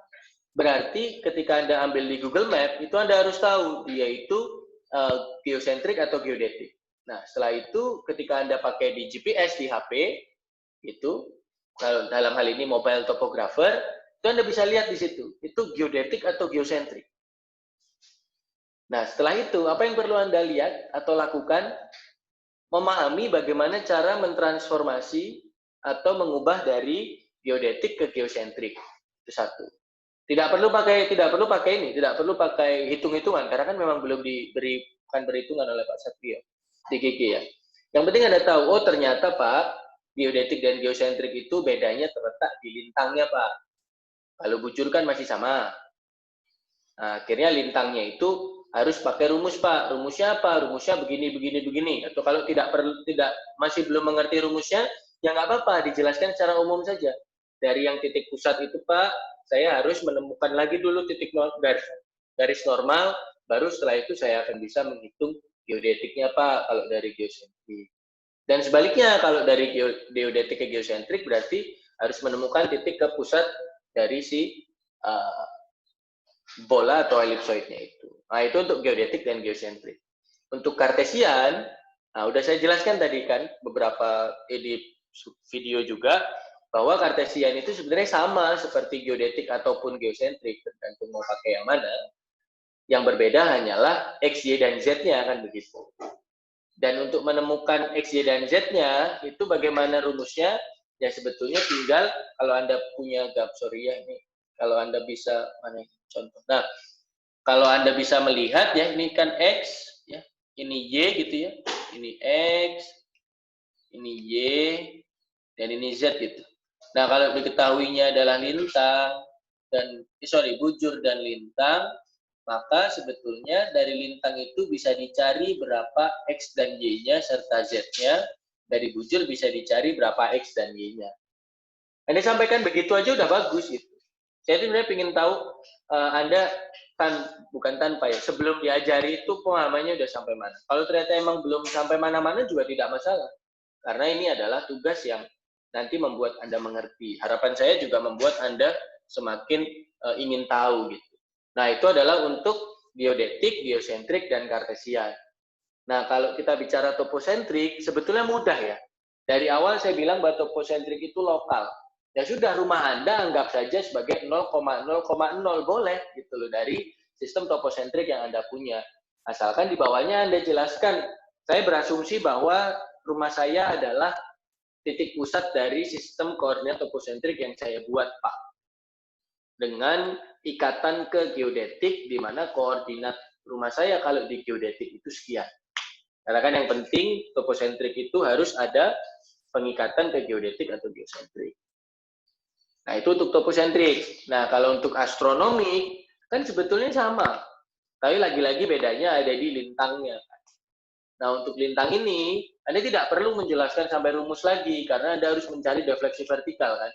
berarti ketika Anda ambil di Google Map, itu Anda harus tahu, dia itu geosentrik atau geodetik. Nah, setelah itu ketika Anda pakai di GPS di HP, itu, kalau dalam hal ini mobile topographer, itu Anda bisa lihat di situ, itu geodetik atau geosentrik. Nah, setelah itu, apa yang perlu Anda lihat atau lakukan? Memahami bagaimana cara mentransformasi atau mengubah dari geodetik ke geosentrik. Itu satu. Tidak perlu pakai hitung-hitungan karena kan memang belum bukan berhitungan oleh Pak Satrio di GG ya. Yang penting Anda tahu, oh ternyata Pak, geodetik dan geosentrik itu bedanya terletak di lintangnya Pak. Kalau bujur kan masih sama. Nah, akhirnya lintangnya itu harus pakai rumus Pak. Rumusnya apa? Rumusnya begini. Atau kalau masih belum mengerti rumusnya, ya nggak apa-apa, dijelaskan secara umum saja. Dari yang titik pusat itu Pak, saya harus menemukan lagi dulu garis normal, baru setelah itu saya akan bisa menghitung geodetiknya Pak, kalau dari geosentrik. Dan sebaliknya, kalau dari geodetik ke geosentrik, berarti harus menemukan titik ke pusat dari si bola atau elipsoidnya itu. Nah, itu untuk geodetik dan geosentrik. Untuk kartesian, nah udah saya jelaskan tadi kan, beberapa di video juga, bahwa kartesian itu sebenarnya sama seperti geodetik ataupun geosentrik, tergantung mau pakai yang mana. Yang berbeda hanyalah X, Y, dan Z-nya, kan begitu. Dan untuk menemukan X, Y, dan Z-nya, itu bagaimana rumusnya? Ya sebetulnya tinggal, kalau Anda punya nih, kalau Anda bisa, mana contoh. Nah, kalau Anda bisa melihat, ya ini kan X, ya ini Y gitu ya, ini X, ini Y, dan ini Z gitu. Nah, kalau diketahuinya adalah bujur dan lintang, maka sebetulnya dari lintang itu bisa dicari berapa X dan Y-nya serta Z-nya. Dari bujur bisa dicari berapa X dan Y-nya. Anda sampaikan begitu aja udah bagus gitu. Saya sebenarnya ingin tahu Anda bukan tanpa ya, sebelum diajari itu pemahamannya udah sampai mana. Kalau ternyata emang belum sampai mana-mana juga tidak masalah. Karena ini adalah tugas yang nanti membuat Anda mengerti. Harapan saya juga membuat Anda semakin ingin tahu gitu. Nah, itu adalah untuk geodetik, geosentrik, dan kartesian. Nah, kalau kita bicara toposentrik, sebetulnya mudah ya. Dari awal saya bilang bahwa toposentrik itu lokal. Ya sudah, rumah Anda anggap saja sebagai 0,0,0 boleh gitu loh dari sistem toposentrik yang Anda punya. Asalkan di bawahnya Anda jelaskan, saya berasumsi bahwa rumah saya adalah titik pusat dari sistem koordinat toposentrik yang saya buat, Pak. Dengan ikatan ke geodetik, di mana koordinat rumah saya kalau di geodetik itu sekian. Karena kan yang penting toposentrik itu harus ada pengikatan ke geodetik atau geosentrik. Nah, itu untuk toposentrik. Nah, kalau untuk astronomi, kan sebetulnya sama. Tapi lagi-lagi bedanya ada di lintangnya. Nah, untuk lintang ini, Anda tidak perlu menjelaskan sampai rumus lagi, karena Anda harus mencari defleksi vertikal, kan?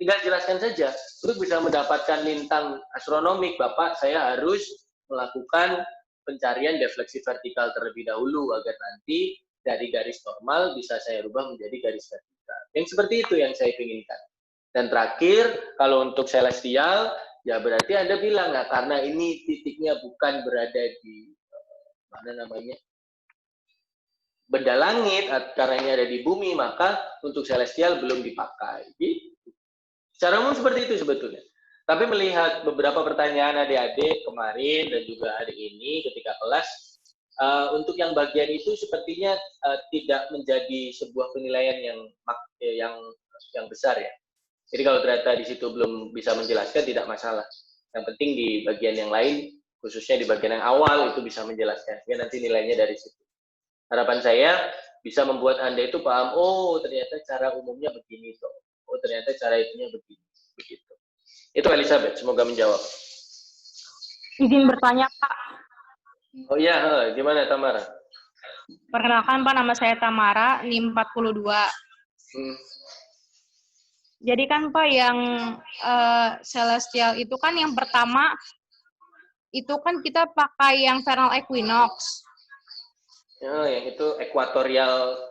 Tinggal jelaskan saja. Untuk bisa mendapatkan lintang astronomik, Bapak, saya harus melakukan pencarian defleksi vertikal terlebih dahulu, agar nanti dari garis normal bisa saya rubah menjadi garis vertikal. Yang seperti itu yang saya inginkan. Dan terakhir, kalau untuk celestial, ya berarti Anda bilang, nah, karena ini titiknya bukan berada di, benda langit, karena ini ada di bumi, maka untuk celestial belum dipakai. Gitu. Secara umum seperti itu sebetulnya. Tapi melihat beberapa pertanyaan adik-adik kemarin dan juga hari ini ketika kelas, untuk yang bagian itu sepertinya tidak menjadi sebuah penilaian yang besar ya. Jadi kalau ternyata di situ belum bisa menjelaskan, tidak masalah. Yang penting di bagian yang lain, khususnya di bagian yang awal, itu bisa menjelaskan. Ya nanti nilainya dari situ. Harapan saya bisa membuat Anda itu paham, oh ternyata cara umumnya begini toh. Oh ternyata cara itunya begini. Begitu. Itu Elizabeth, semoga menjawab.
Izin bertanya, Pak.
Oh iya, gimana Tamara?
Perkenalkan Pak, nama saya Tamara, NIM 42. Jadi kan Pak, yang celestial itu kan yang pertama, itu kan kita pakai yang vernal equinox.
Oh, yang itu equatorial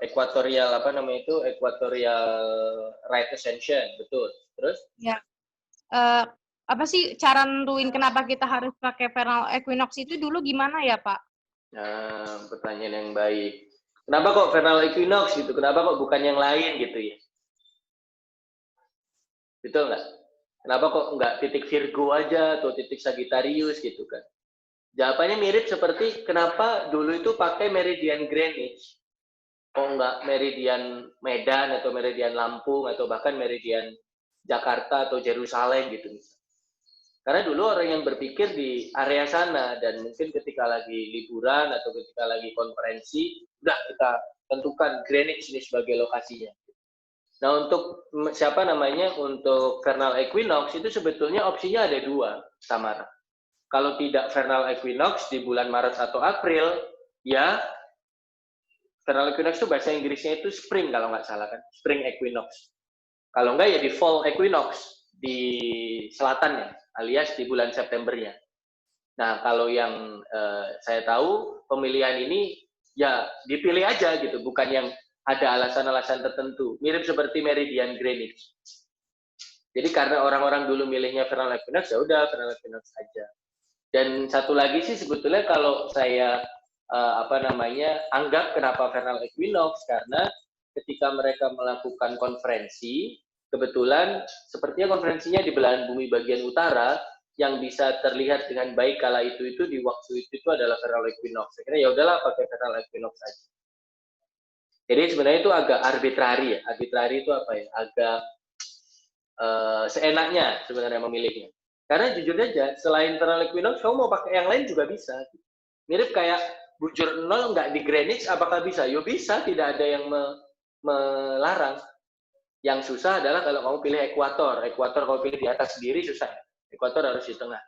right ascension, betul. Terus?
Ya. Apa sih cara nentuin kenapa kita harus pakai vernal equinox itu dulu gimana ya Pak?
Nah, pertanyaan yang baik. Kenapa kok vernal equinox gitu? Kenapa kok bukan yang lain gitu ya? Betul nggak? Kenapa kok nggak titik Virgo aja atau titik Sagittarius gitu kan? Jawabannya mirip seperti kenapa dulu itu pakai meridian Greenwich. Kok nggak meridian Medan atau meridian Lampung atau bahkan meridian Jakarta atau Yerusalem gitu. Karena dulu orang yang berpikir di area sana, dan mungkin ketika lagi liburan atau ketika lagi konferensi, udah kita tentukan Greenwich ini sebagai lokasinya. Nah, untuk untuk vernal equinox itu sebetulnya opsinya ada 2, Samara. Kalau tidak vernal equinox di bulan Maret atau April, ya vernal equinox itu bahasa Inggrisnya itu spring kalau nggak salah kan, spring equinox. Kalau nggak ya di fall equinox di selatannya, alias di bulan Septembernya. Nah, kalau yang saya tahu pemilihan ini ya dipilih aja gitu, bukan yang ada alasan-alasan tertentu. Mirip seperti meridian Greenwich. Jadi karena orang-orang dulu milihnya vernal equinox, ya udah vernal equinox aja. Dan satu lagi sih sebetulnya kalau saya anggap kenapa vernal equinox, karena ketika mereka melakukan konferensi, kebetulan sepertinya konferensinya di belahan bumi bagian utara, yang bisa terlihat dengan baik kala itu di waktu itu adalah vernal equinox. Saya kira ya udahlah pakai vernal equinox aja. Jadi sebenarnya itu agak arbitrari ya. Arbitrari itu apa ya? Agak seenaknya sebenarnya memilihnya. Karena jujur aja, selain vernal equinox, kamu mau pakai yang lain juga bisa. Mirip kayak bujur nol nggak di Greenwich, apakah bisa? Ya bisa, tidak ada yang melarang. Yang susah adalah kalau kamu pilih ekuator. Ekuator kalau pilih di atas sendiri susah. Ekuator harus di tengah.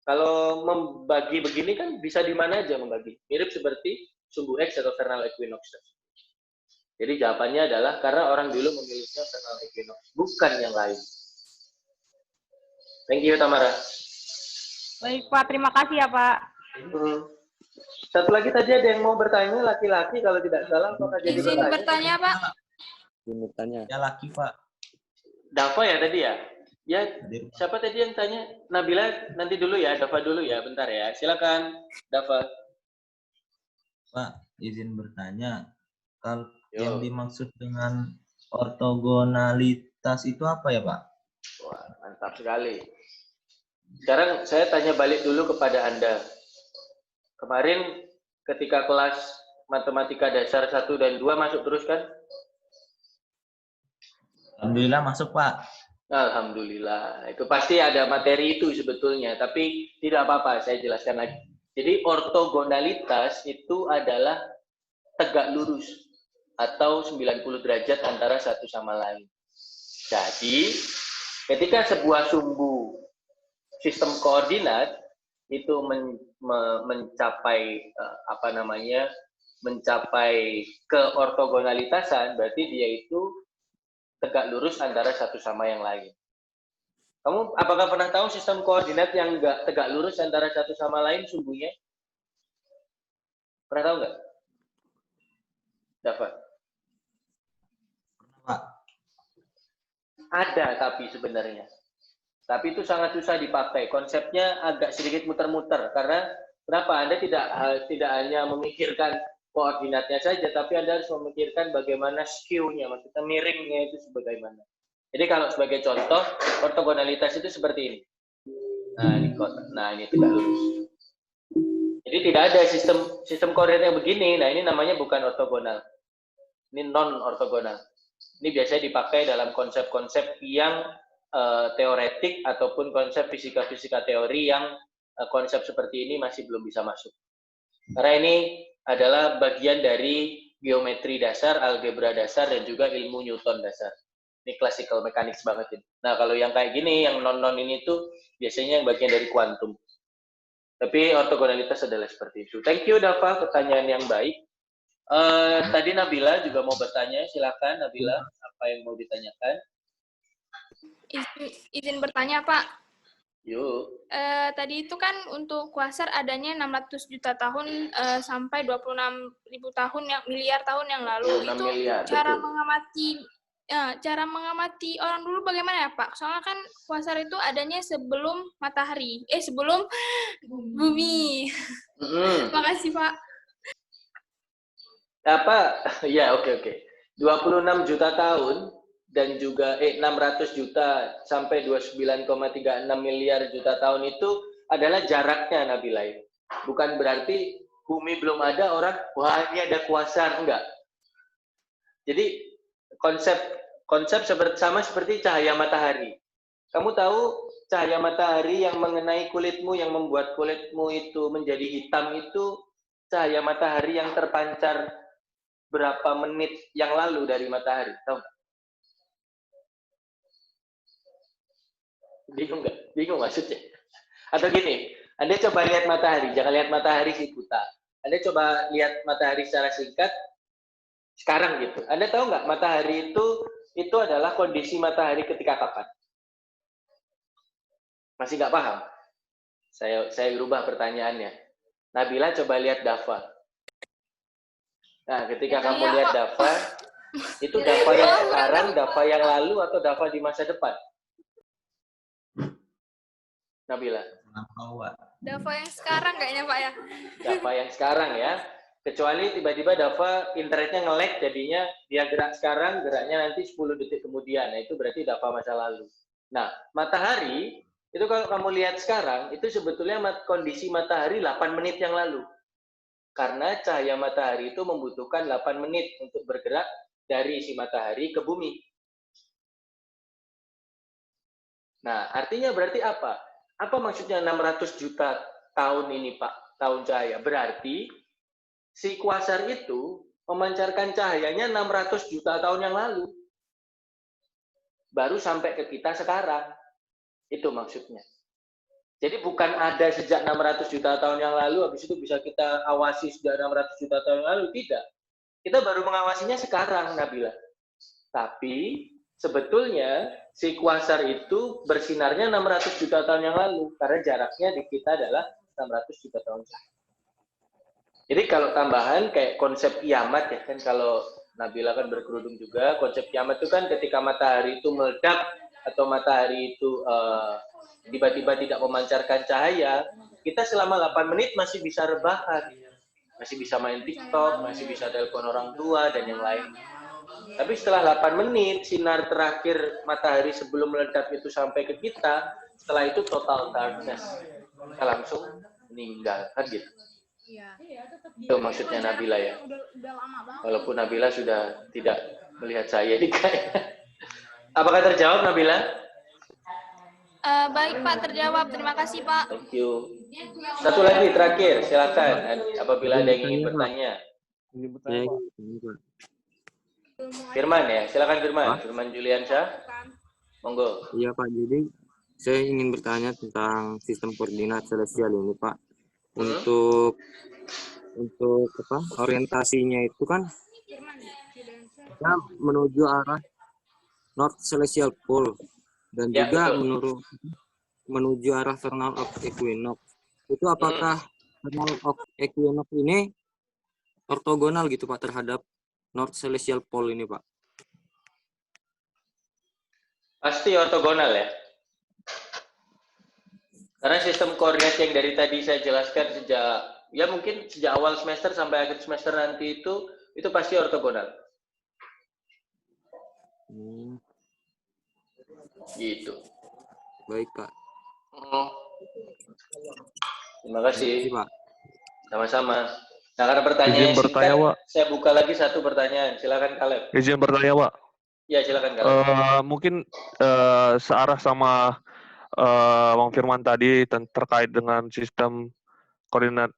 Kalau membagi begini kan bisa di mana aja membagi. Mirip seperti sumbu X atau vernal equinox. Jadi jawabannya adalah karena orang dulu memilihnya vernal equinox, bukan yang lain. Thank you, Tamara.
Baik, Pak. Terima kasih ya, Pak.
Satu lagi tadi ada yang mau bertanya, laki-laki kalau tidak salah.
Izin bertanya, Pak.
Bertanya.
Ya, laki, Pak.
Dava ya tadi ya? Ya, siapa tadi yang tanya? Nabila nanti dulu ya, Dava dulu ya, bentar ya. Silakan, Dava.
Pak, izin bertanya. Kalau yang dimaksud dengan ortogonalitas itu apa ya, Pak?
Wah, mantap sekali. Sekarang saya tanya balik dulu kepada Anda. Kemarin ketika kelas matematika dasar 1 dan 2 masuk terus kan?
Alhamdulillah masuk, Pak.
Alhamdulillah. Itu pasti ada materi itu sebetulnya, tapi tidak apa-apa, saya jelaskan lagi. Jadi ortogonalitas itu adalah tegak lurus atau 90 derajat antara satu sama lain. Jadi, ketika sebuah sumbu sistem koordinat itu mencapai mencapai keortogonalitasan, berarti dia itu tegak lurus antara satu sama yang lain. Kamu apakah pernah tahu sistem koordinat yang enggak tegak lurus antara satu sama lain sumbunya? Pernah tahu nggak? Dapat?
Pak.
Ada tapi sebenarnya. Tapi itu sangat susah dipakai. Konsepnya agak sedikit muter-muter karena kenapa? Anda tidak hanya memikirkan koordinatnya saja, tapi Anda harus memikirkan bagaimana skew-nya, maksudnya miringnya itu sebagaimana. Jadi kalau sebagai contoh, ortogonalitas itu seperti ini. Nah, ini tegak lurus. Jadi tidak ada sistem koordinat yang begini. Nah, ini namanya bukan ortogonal. Ini non-ortogonal. Ini biasanya dipakai dalam konsep-konsep yang teoretik ataupun konsep fisika-fisika teori yang konsep seperti ini masih belum bisa masuk. Karena ini adalah bagian dari geometri dasar, algebra dasar, dan juga ilmu Newton dasar. Ini classical mechanics banget ini. Nah, kalau yang kayak gini, yang non-non ini tuh biasanya yang bagian dari kuantum. Tapi ortogonalitas adalah seperti itu. Thank you, Dava, pertanyaan yang baik. Tadi Nabila juga mau bertanya, silakan Nabila, apa yang mau ditanyakan?
Izin bertanya, Pak.
Yuk.
Tadi itu kan untuk kuasar adanya 600 juta tahun sampai 26.000 tahun miliar tahun yang lalu. Itu
miliar,
cara
betul.
cara mengamati orang dulu bagaimana ya, Pak? Soalnya kan kuasar itu adanya sebelum matahari, sebelum bumi. Makasih, Pak.
Ya, oke. 26 juta tahun dan juga 600 juta sampai 29,36 miliar juta tahun itu adalah jaraknya, Nabila. Bukan berarti bumi belum ada, orang, wah ini ada kuasar, enggak. Jadi Konsep sama seperti cahaya matahari. Kamu tahu cahaya matahari yang mengenai kulitmu, yang membuat kulitmu itu menjadi hitam itu cahaya matahari yang terpancar berapa menit yang lalu dari matahari. Tahu nggak? Bingung nggak? Bingung maksudnya? Atau gini, Anda coba lihat matahari, jangan lihat matahari si buta. Anda coba lihat matahari secara singkat, sekarang gitu. Anda tahu nggak matahari itu adalah kondisi matahari ketika kapan? Masih nggak paham? Saya rubah pertanyaannya. Nabila coba lihat Dava. Nah, ketika kamu lihat Dava, itu Dava yang sekarang, Dava yang lalu, atau Dava di masa depan? Nabila.
Dava yang sekarang kayaknya Pak ya.
Dava yang sekarang ya. Kecuali tiba-tiba Dava internetnya nge-lag, jadinya dia gerak sekarang, geraknya nanti 10 detik kemudian. Nah, itu berarti Dava masa lalu. Nah, matahari, itu kalau kamu lihat sekarang, itu sebetulnya kondisi matahari 8 menit yang lalu. Karena cahaya matahari itu membutuhkan 8 menit untuk bergerak dari si matahari ke bumi. Nah, artinya berarti apa? Apa maksudnya 600 juta tahun ini, Pak? Tahun cahaya. Berarti si kuasar itu memancarkan cahayanya 600 juta tahun yang lalu. Baru sampai ke kita sekarang. Itu maksudnya. Jadi bukan ada sejak 600 juta tahun yang lalu, habis itu bisa kita awasi sejak 600 juta tahun yang lalu. Tidak. Kita baru mengawasinya sekarang, Nabila. Tapi sebetulnya si kuasar itu bersinarnya 600 juta tahun yang lalu, karena jaraknya di kita adalah 600 juta tahun. Jadi kalau tambahan kayak konsep kiamat ya kan, kalau Nabila kan berkerudung juga, konsep kiamat itu kan ketika matahari itu meledak atau matahari itu tiba-tiba tidak memancarkan cahaya, kita selama 8 menit masih bisa rebahan, masih bisa main TikTok, masih bisa telepon orang tua dan yang lain. Tapi setelah 8 menit sinar terakhir matahari sebelum meledak itu sampai ke kita, setelah itu total darkness, kita langsung meninggal kan gitu. Itu maksudnya Nabila ya. Walaupun Nabila sudah tidak melihat saya di kayaknya. Apakah terjawab Nabila?
Baik Pak, terjawab. Terima kasih Pak.
Thank you. Satu lagi terakhir, silakan. Apabila ada yang ingin bertanya. Firman ya, silakan Firman. Firman Juliansyah. Monggo.
Iya Pak, jadi saya ingin bertanya tentang sistem koordinat celestial ini Pak. Untuk apa? Orientasinya itu kan kita menuju arah North Celestial Pole dan ya, juga menuju arah Vernal Equinox. Itu apakah Vernal Equinox ini ortogonal gitu Pak terhadap North Celestial Pole ini Pak?
Pasti ortogonal ya. Karena sistem koordinat yang dari tadi saya jelaskan mungkin sejak awal semester sampai akhir semester nanti itu pasti ortogonal. Gitu.
Baik Pak.
Terima kasih.
Pak.
Sama-sama. Nah, karena pertanyaan singkat, saya buka lagi satu pertanyaan. Silakan Kaleb.
Izin bertanya, Pak.
Ya, silakan Kaleb.
Mungkin searah sama Bang Firman tadi terkait dengan sistem koordinat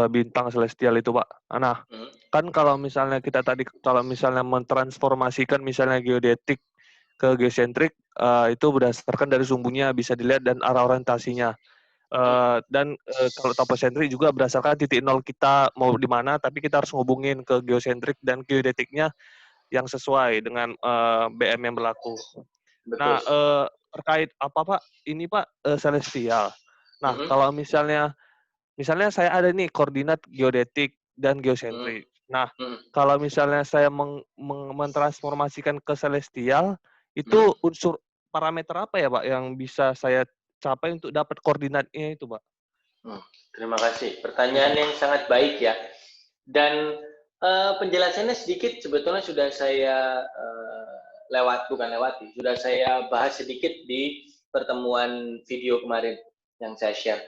bintang celestial itu, Pak. Nah, kan kalau misalnya mentransformasikan misalnya geodetik ke geosentrik, itu berdasarkan dari sumbunya bisa dilihat dan arah orientasinya. Dan kalau toposentrik juga berdasarkan titik nol kita mau di mana, tapi kita harus ngubungin ke geosentrik dan geodetiknya yang sesuai dengan BM yang berlaku. Betul. Nah, terkait apa Pak? Ini Pak celestial. Nah, kalau misalnya saya ada nih koordinat geodetik dan geosentrik. Nah, kalau misalnya saya mentransformasikan ke celestial, itu unsur parameter apa ya Pak yang bisa saya capai untuk dapat koordinatnya itu Pak?
Terima kasih. Pertanyaan yang sangat baik ya. Dan penjelasannya sedikit sebetulnya sudah saya sudah saya bahas sedikit di pertemuan video kemarin yang saya share.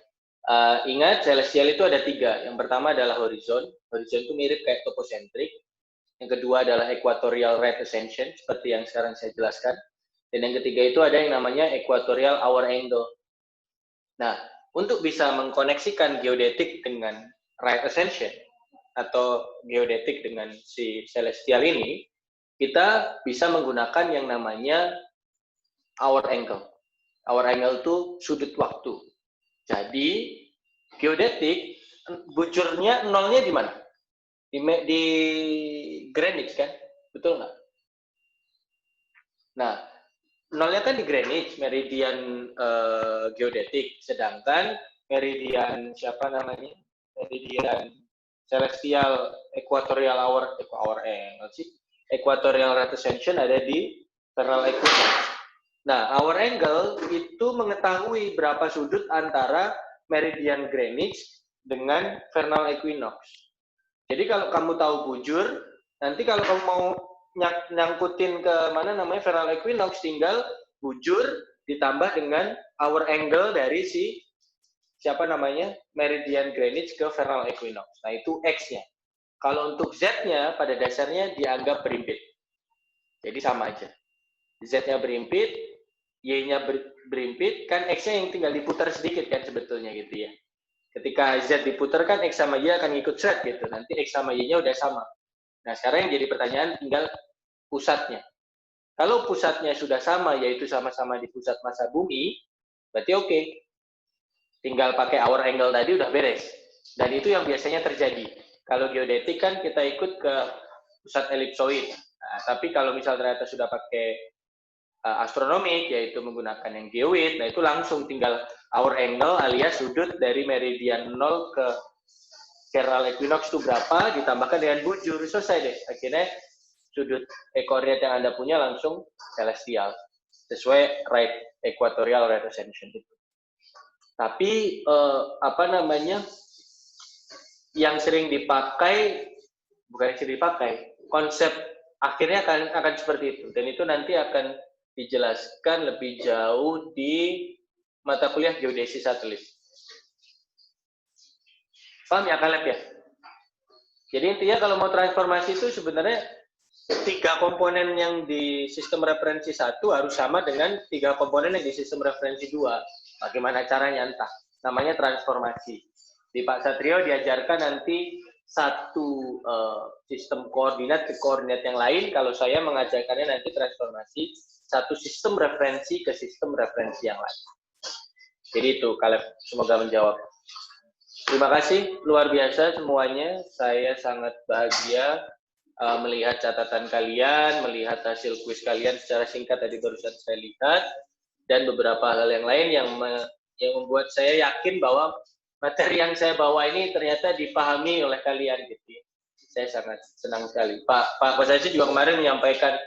Ingat, celestial itu ada 3. Yang pertama adalah horizon. Horizon itu mirip kayak toposentrik. Yang kedua adalah equatorial right ascension, seperti yang sekarang saya jelaskan. Dan yang ketiga itu ada yang namanya equatorial hour angle. Nah, untuk bisa mengkoneksikan geodetik dengan right ascension, atau geodetik dengan si celestial ini, kita bisa menggunakan yang namanya hour angle. Hour angle itu sudut waktu. Jadi, geodetik, bujurnya nolnya di mana? Di Greenwich kan? Betul nggak? Nah, nolnya kan di Greenwich, meridian geodetik. Sedangkan meridian siapa namanya? Meridian celestial equatorial hour angle sih. Equatorial right ascension ada di vernal equinox. Nah, hour angle itu mengetahui berapa sudut antara meridian Greenwich dengan vernal equinox. Jadi kalau kamu tahu bujur, nanti kalau kamu mau nyangkutin ke mana namanya vernal equinox, tinggal bujur ditambah dengan hour angle dari si siapa namanya meridian Greenwich ke vernal equinox. Nah itu X-nya. Kalau untuk Z-nya pada dasarnya dianggap berimpit. Jadi sama aja. Z-nya berimpit, Y-nya berimpit, kan X-nya yang tinggal diputar sedikit kan sebetulnya gitu ya. Ketika Z diputar kan X sama Y akan ngikut Z gitu. Nanti X sama Y-nya udah sama. Nah sekarang yang jadi pertanyaan tinggal pusatnya. Kalau pusatnya sudah sama, yaitu sama-sama di pusat massa bumi, berarti oke. Tinggal pakai hour angle tadi udah beres. Dan itu yang biasanya terjadi. Kalau geodetik kan kita ikut ke pusat elipsoid. Nah, tapi kalau misal ternyata sudah pakai astronomik, yaitu menggunakan yang geoid, nah itu langsung tinggal hour angle alias sudut dari meridian 0 ke vernal equinox itu berapa, ditambahkan dengan bujur, selesai deh. Akhirnya sudut koordinat yang Anda punya langsung celestial, sesuai right equatorial right ascension itu. Tapi apa namanya, yang sering dipakai, bukan yang sering dipakai, konsep akhirnya akan seperti itu. Dan itu nanti akan dijelaskan lebih jauh di mata kuliah geodesi satelit. Paham ya Kaleb ya? Jadi intinya kalau mau transformasi itu sebenarnya 3 komponen yang di sistem referensi 1 harus sama dengan 3 komponen yang di sistem referensi 2. Bagaimana caranya entah. Namanya transformasi. Di Pak Satrio diajarkan nanti satu sistem koordinat ke koordinat yang lain. Kalau saya mengajarkannya nanti transformasi satu sistem referensi ke sistem referensi yang lain. Jadi itu, Kaleb, semoga menjawab. Terima kasih, luar biasa semuanya. Saya sangat bahagia melihat catatan kalian, melihat hasil kuis kalian secara singkat tadi barusan saya lihat, dan beberapa hal yang lain yang membuat saya yakin bahwa materi yang saya bawa ini ternyata dipahami oleh kalian gitu ya. Saya sangat senang sekali. Pak Kosasi juga kemarin menyampaikan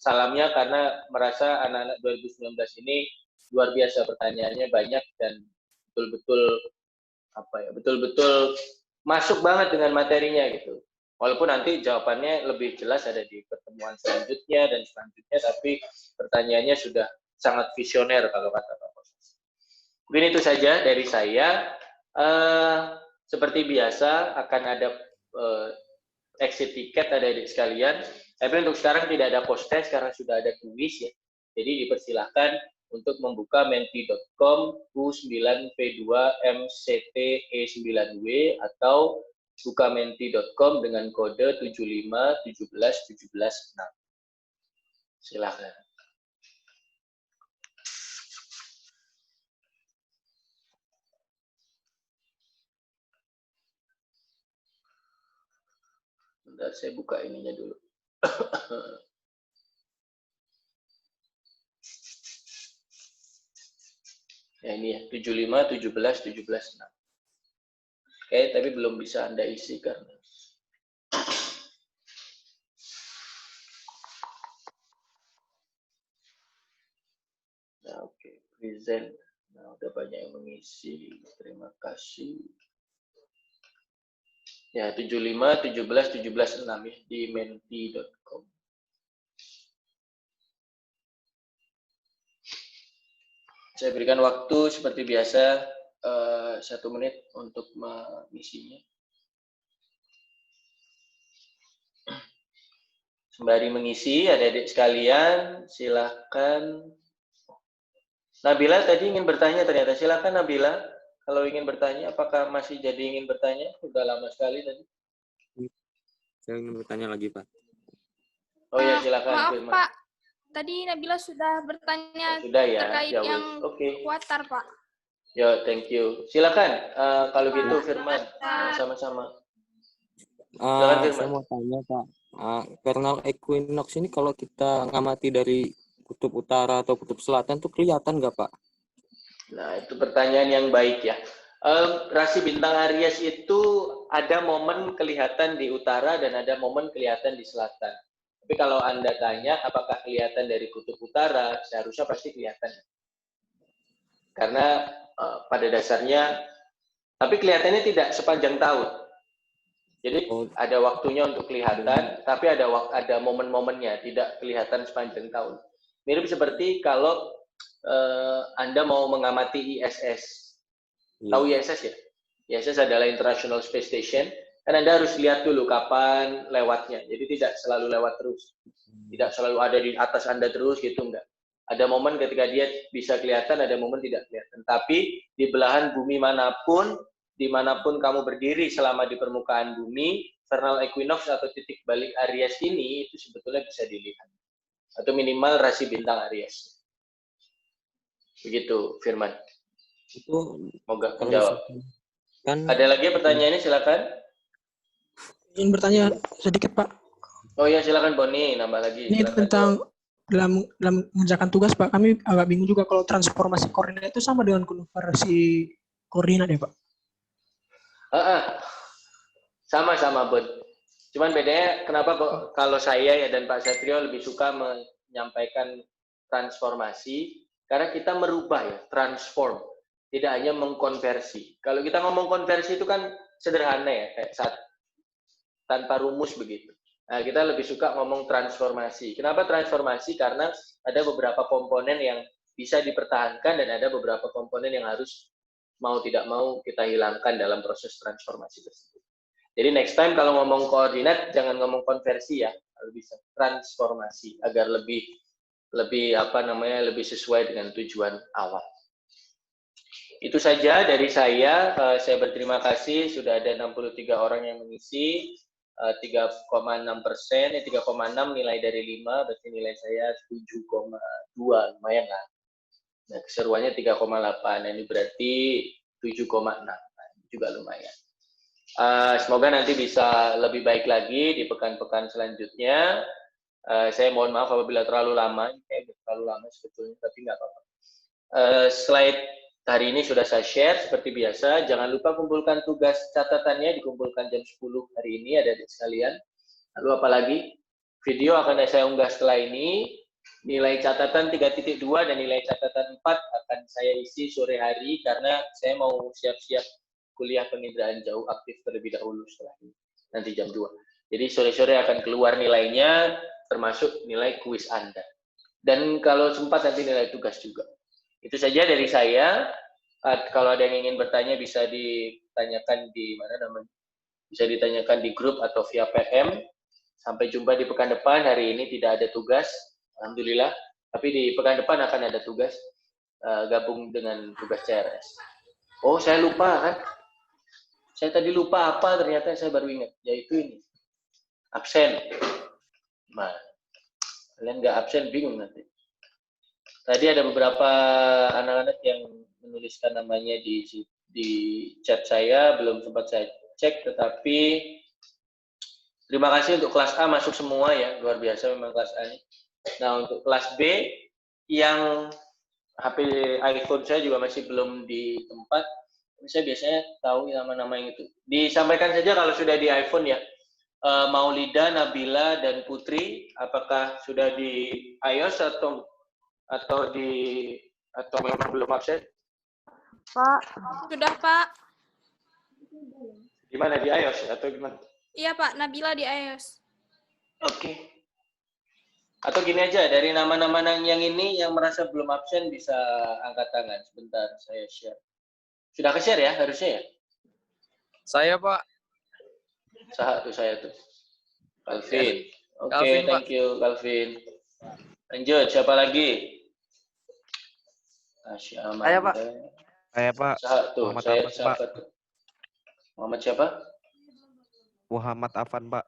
salamnya karena merasa anak-anak 2019 ini luar biasa, pertanyaannya banyak dan betul-betul masuk banget dengan materinya gitu. Walaupun nanti jawabannya lebih jelas ada di pertemuan selanjutnya dan selanjutnya, tapi pertanyaannya sudah sangat visioner kalau kata Pak Kosasi. Mungkin itu saja dari saya. Seperti biasa akan ada exit tiket adik-adik sekalian. Tapi untuk sekarang tidak ada post test karena sudah ada kuis ya. Jadi dipersilahkan untuk membuka menti.com U9P2MCTE9W atau buka menti.com dengan kode 7517176. Silakan. Bentar, saya buka ininya dulu. Ya ini ya, 75, 17, 17, 6. Oke, tapi belum bisa Anda isi karena nah, oke, present. Nah, udah banyak yang mengisi. Terima kasih. Ya, 75, 17, 17, 6 ya, di menti.com. Saya berikan waktu seperti biasa 1 menit untuk mengisinya. Sembari mengisi, adik-adik sekalian, silakan. Nabila tadi ingin bertanya ternyata. Silakan Nabila, kalau ingin bertanya, apakah masih jadi ingin bertanya? Sudah lama sekali tadi.
Saya ingin bertanya lagi, Pak.
Oh ya, silakan.
Maaf,
Firman.
Pak. Tadi Nabila sudah bertanya
Sudah ya,
terkait
ya
yang kuatar, Pak.
Yo, thank you. Silakan, kalau gitu Firman, sama-sama. Silakan Firman.
Saya mau tanya, Pak. Vernal equinox ini kalau kita ngamati dari kutub utara atau kutub selatan tuh kelihatan nggak, Pak?
Nah, itu pertanyaan yang baik ya. Rasi bintang Aries itu ada momen kelihatan di utara dan ada momen kelihatan di selatan. Tapi kalau Anda tanya apakah kelihatan dari kutub utara, seharusnya pasti kelihatan. Karena pada dasarnya, tapi kelihatannya tidak sepanjang tahun. Jadi ada waktunya untuk kelihatan, tapi ada momen-momennya, tidak kelihatan sepanjang tahun. Mirip seperti kalau Anda mau mengamati ISS. Tahu ISS ya? ISS adalah International Space Station. Kan Anda harus lihat dulu kapan lewatnya. Jadi tidak selalu lewat terus. Tidak selalu ada di atas Anda terus gitu, enggak. Ada momen ketika dia bisa kelihatan, ada momen tidak kelihatan. Tapi di belahan bumi manapun, dimanapun kamu berdiri selama di permukaan bumi, vernal equinox atau titik balik Aries ini itu sebetulnya bisa dilihat. Atau minimal rasi bintang Aries. Begitu, Firman.
Itu
semoga menjawab.
Kan
Ada lagi pertanyaannya, silakan.
Ingin bertanya sedikit, Pak.
Oh ya, silakan Boni, nambah lagi.
Ini
silakan.
tentang dalam mengerjakan tugas, Pak. Kami agak bingung juga kalau transformasi koordinat itu sama dengan konversi koordinat ya, Pak?
Sama-sama, Bon. Cuman bedanya kenapa kok kalau saya ya dan Pak Satrio lebih suka menyampaikan transformasi, karena kita merubah ya, transform. Tidak hanya mengkonversi. Kalau kita ngomong konversi itu kan sederhana ya, kayak tanpa rumus begitu. Nah, kita lebih suka ngomong transformasi. Kenapa transformasi? Karena ada beberapa komponen yang bisa dipertahankan dan ada beberapa komponen yang harus mau tidak mau kita hilangkan dalam proses transformasi tersebut. Jadi next time kalau ngomong koordinat jangan ngomong konversi ya, kalau bisa transformasi agar lebih lebih sesuai dengan tujuan awal. Itu saja dari saya. Saya berterima kasih sudah ada 63 orang yang mengisi. 3,6%, 3,6 nilai dari 5, berarti nilai saya 7,2, lumayan lah. Nah, keseruannya 3,8, nah, ini berarti 7,6, nah, juga lumayan. Semoga nanti bisa lebih baik lagi di pekan-pekan selanjutnya. Saya mohon maaf apabila terlalu lama, terlalu lama sebetulnya, tapi nggak apa-apa. Slide hari ini sudah saya share seperti biasa. Jangan lupa kumpulkan tugas catatannya, dikumpulkan jam 10 hari ini, adik-adik sekalian. Lalu apalagi? Video akan saya unggah setelah ini. Nilai catatan 3.2 dan nilai catatan 4 akan saya isi sore hari karena saya mau siap-siap kuliah penginderaan jauh aktif terlebih dahulu setelah ini. Nanti jam 2. Jadi sore-sore akan keluar nilainya, termasuk nilai kuis Anda. Dan kalau sempat nanti nilai tugas juga. Itu saja dari saya. Kalau ada yang ingin bertanya bisa ditanyakan di mana namanya? Bisa ditanyakan di grup atau via PM. Sampai jumpa di pekan depan. Hari ini tidak ada tugas, alhamdulillah. Tapi di pekan depan akan ada tugas gabung dengan tugas CRS. Oh, saya lupa kan? Saya tadi lupa apa? Ternyata saya baru ingat, yaitu ini absen. Nah, kalian nggak absen bingung nanti. Tadi ada beberapa anak-anak yang menuliskan namanya di chat saya, belum sempat saya cek, tetapi terima kasih untuk kelas A masuk semua ya, luar biasa memang kelas A ini. Nah, untuk kelas B yang HP iPhone saya juga masih belum di tempat, saya biasanya tahu nama-nama yang itu. Disampaikan saja kalau sudah di iPhone ya. Maulida, Nabila, dan Putri, apakah sudah di iOS atau memang belum absen?
Pak. Sudah, Pak.
Di mana, di iOS atau gimana?
Iya, Pak. Nabila di iOS.
Oke. Atau gini aja, dari nama-nama yang ini yang merasa belum absen bisa angkat tangan. Sebentar, saya share. Sudah ke-share ya, harusnya ya?
Saya, Pak.
Saya tuh. Calvin. Oke, thank you, Calvin. Lanjut, siapa lagi?
Saya, Pak. Saya, Pak.
Tuh, saya siapa tuh? Muhammad siapa?
Muhammad Afan, Pak.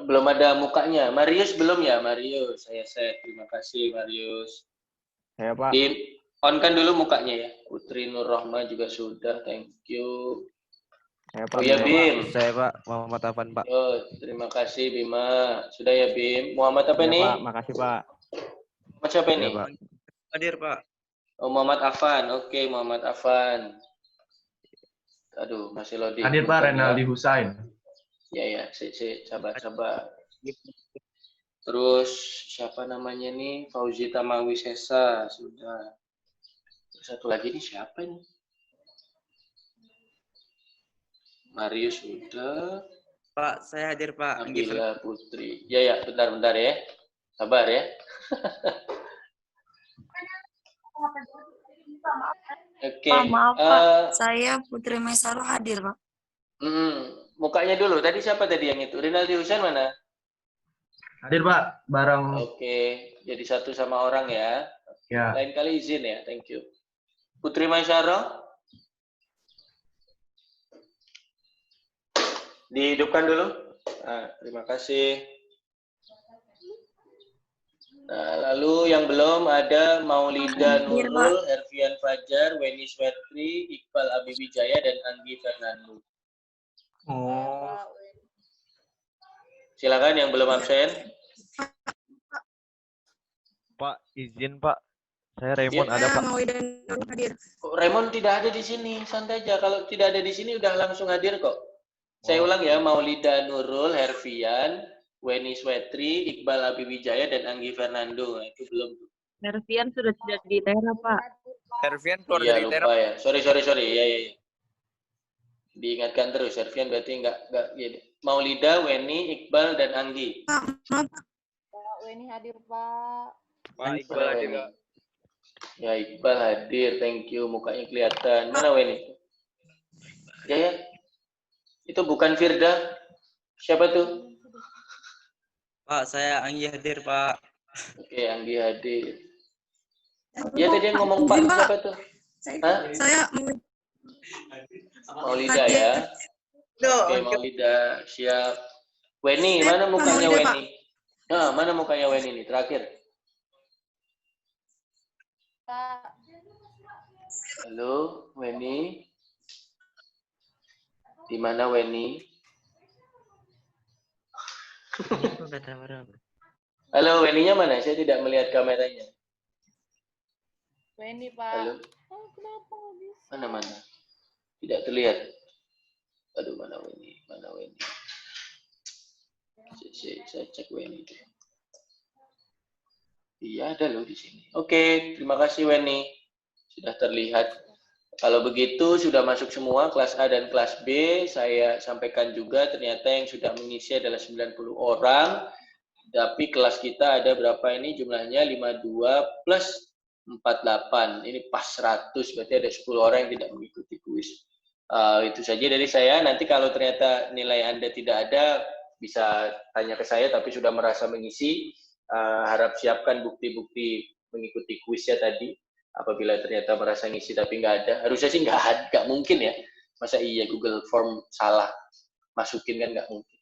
Belum ada mukanya. Marius belum ya? Marius, saya set. Terima kasih, Marius.
Saya, Pak.
Di on kan dulu mukanya ya. Putri Nur Rahma juga sudah. Thank you.
Saya, Pak.
Oh ya, Bim.
Saya, Pak. Muhammad Afan, Pak.
Oh, terima kasih, Bima. Sudah ya, Bim. Muhammad apa
ya,
nih?
Pak. Makasih, Pak.
Muhammad siapa ini?
Pak.
Hadir, Pak.
Oh, Muhammad Afan. Oke, Muhammad Afan. Aduh, masih loading.
Hadir, Pak. Renaldi Husain.
Ya, sabar. Terus siapa namanya nih? Fauzi Tamawi Sesa sudah. Terus satu lagi nih siapa nih? Marius sudah.
Pak, saya hadir, Pak.
Nabila Putri. Ya, bentar ya. Sabar ya. Oke.
Maaf, Pak. Saya Putri Maisaro hadir, Pak.
Mukanya dulu. Tadi siapa tadi yang itu? Rinaldi Husain mana?
Hadir, Pak. Bareng.
Oke. Jadi satu sama orang ya.
Ya.
Lain kali izin ya. Thank you. Putri Maisaro. Dihidupkan dulu. Terima kasih. Nah, lalu yang belum ada Maulida Nurul, Herfian Fajar, Weni Swetri, Iqbal Abiwijaya, dan Anggi Fernando.
Oh.
Silakan yang belum absen.
Pak, izin, Pak. Saya Raymond ada, Pak.
Raymond tidak ada di sini, santai aja. Kalau tidak ada di sini udah langsung hadir kok. Saya ulang ya, Maulida Nurul, Herfian, Weni Swetri, Iqbal Abiwijaya, dan Anggi Fernando. Nah, itu belum.
Herfian sudah tidak di Tera, Pak.
Herfian keluar
Iya,
dari
lupa
Tera.
ya. Sorry. Ya. Diingatkan terus, Herfian berarti enggak ya. Maulida, Weni, Iqbal, dan Anggi.
Pak Weni hadir, Pak.
Pak Iqbal hadir.
Ya, Iqbal hadir. Thank you. Mukanya kelihatan. Mana Weni? Ya. Itu bukan Firda. Siapa tuh?
Pak, saya Anggi hadir, Pak.
Oke, Anggi hadir. Ya, tadi yang ngomong Pak siapa tuh?
Saya
Maulida ya. Oke, Maulida. Siap. Weni, mana mukanya Weni? Nah, mana mukanya Weni nih? Terakhir. Halo, Weni. Di mana Weni? Halo, Weni-nya mana? Saya tidak melihat kameranya.
Weni, Pak.
Halo. Mana? Tidak terlihat. Aduh, mana Weni? Saya cek Weni. Iya, ada loh di sini. Oke, terima kasih Weni. Sudah terlihat. Kalau begitu sudah masuk semua kelas A dan kelas B. Saya sampaikan juga ternyata yang sudah mengisi adalah 90 orang. Tapi kelas kita ada berapa ini jumlahnya? 52 plus 48. Ini pas 100, berarti ada 10 orang yang tidak mengikuti kuis. Itu saja dari saya. Nanti kalau ternyata nilai Anda tidak ada, bisa tanya ke saya, tapi sudah merasa mengisi. Harap siapkan bukti-bukti mengikuti kuisnya tadi. Apabila ternyata merasa ngisi tapi nggak ada, harusnya sih nggak mungkin ya. Masa iya Google Form salah masukin kan nggak mungkin.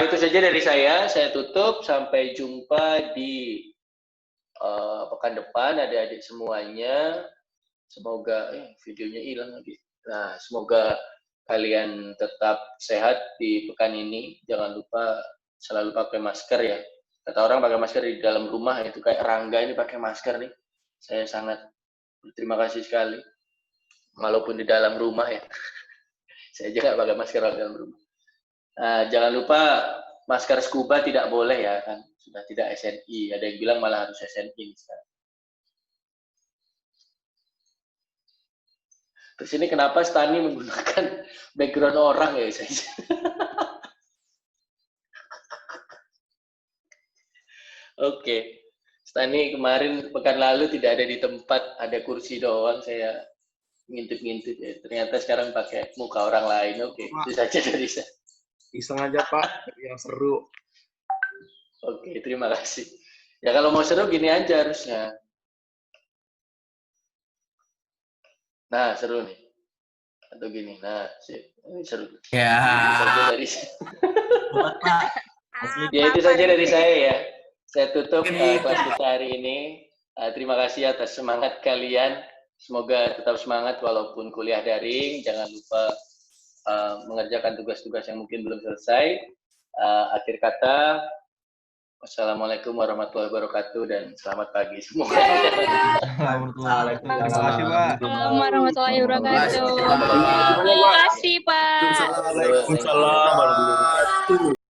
Itu saja dari saya tutup. Sampai jumpa di pekan depan, adik-adik semuanya. Semoga videonya hilang lagi. Nah, semoga kalian tetap sehat di pekan ini. Jangan lupa selalu pakai masker ya. Kata orang pakai masker di dalam rumah, itu kayak Rangga ini pakai masker nih. Saya sangat berterima kasih sekali. Walaupun di dalam rumah ya. Saya juga pakai masker di dalam rumah. Jangan lupa masker scuba tidak boleh ya kan. Sudah tidak SNI. Ada yang bilang malah harus SNI sekarang. Terus ini kenapa Stani menggunakan background orang ya saya. Oke. Stani kemarin pekan lalu tidak ada di tempat, ada kursi doang, saya ngintip-ngintip ya. Ternyata sekarang pakai muka orang lain. Oke, itu saja dari saya.
Iseng aja Pak, yang seru.
Oke, terima kasih. Ya kalau mau seru gini aja harusnya. Nah, seru nih. Atau gini, nah, ini seru.
Ya.
Dari ya itu saja dari saya ya. Saya tutup kelas kita hari ini. Terima kasih atas semangat kalian. Semoga tetap semangat walaupun kuliah daring. Jangan lupa mengerjakan tugas-tugas yang mungkin belum selesai. Akhir kata, wassalamualaikum warahmatullahi wabarakatuh dan selamat pagi semua.
Terima kasih, Pak.
Assalamualaikum warahmatullahi wabarakatuh. Terima kasih, Pak.
Waalaikumsalam warahmatullahi wabarakatuh.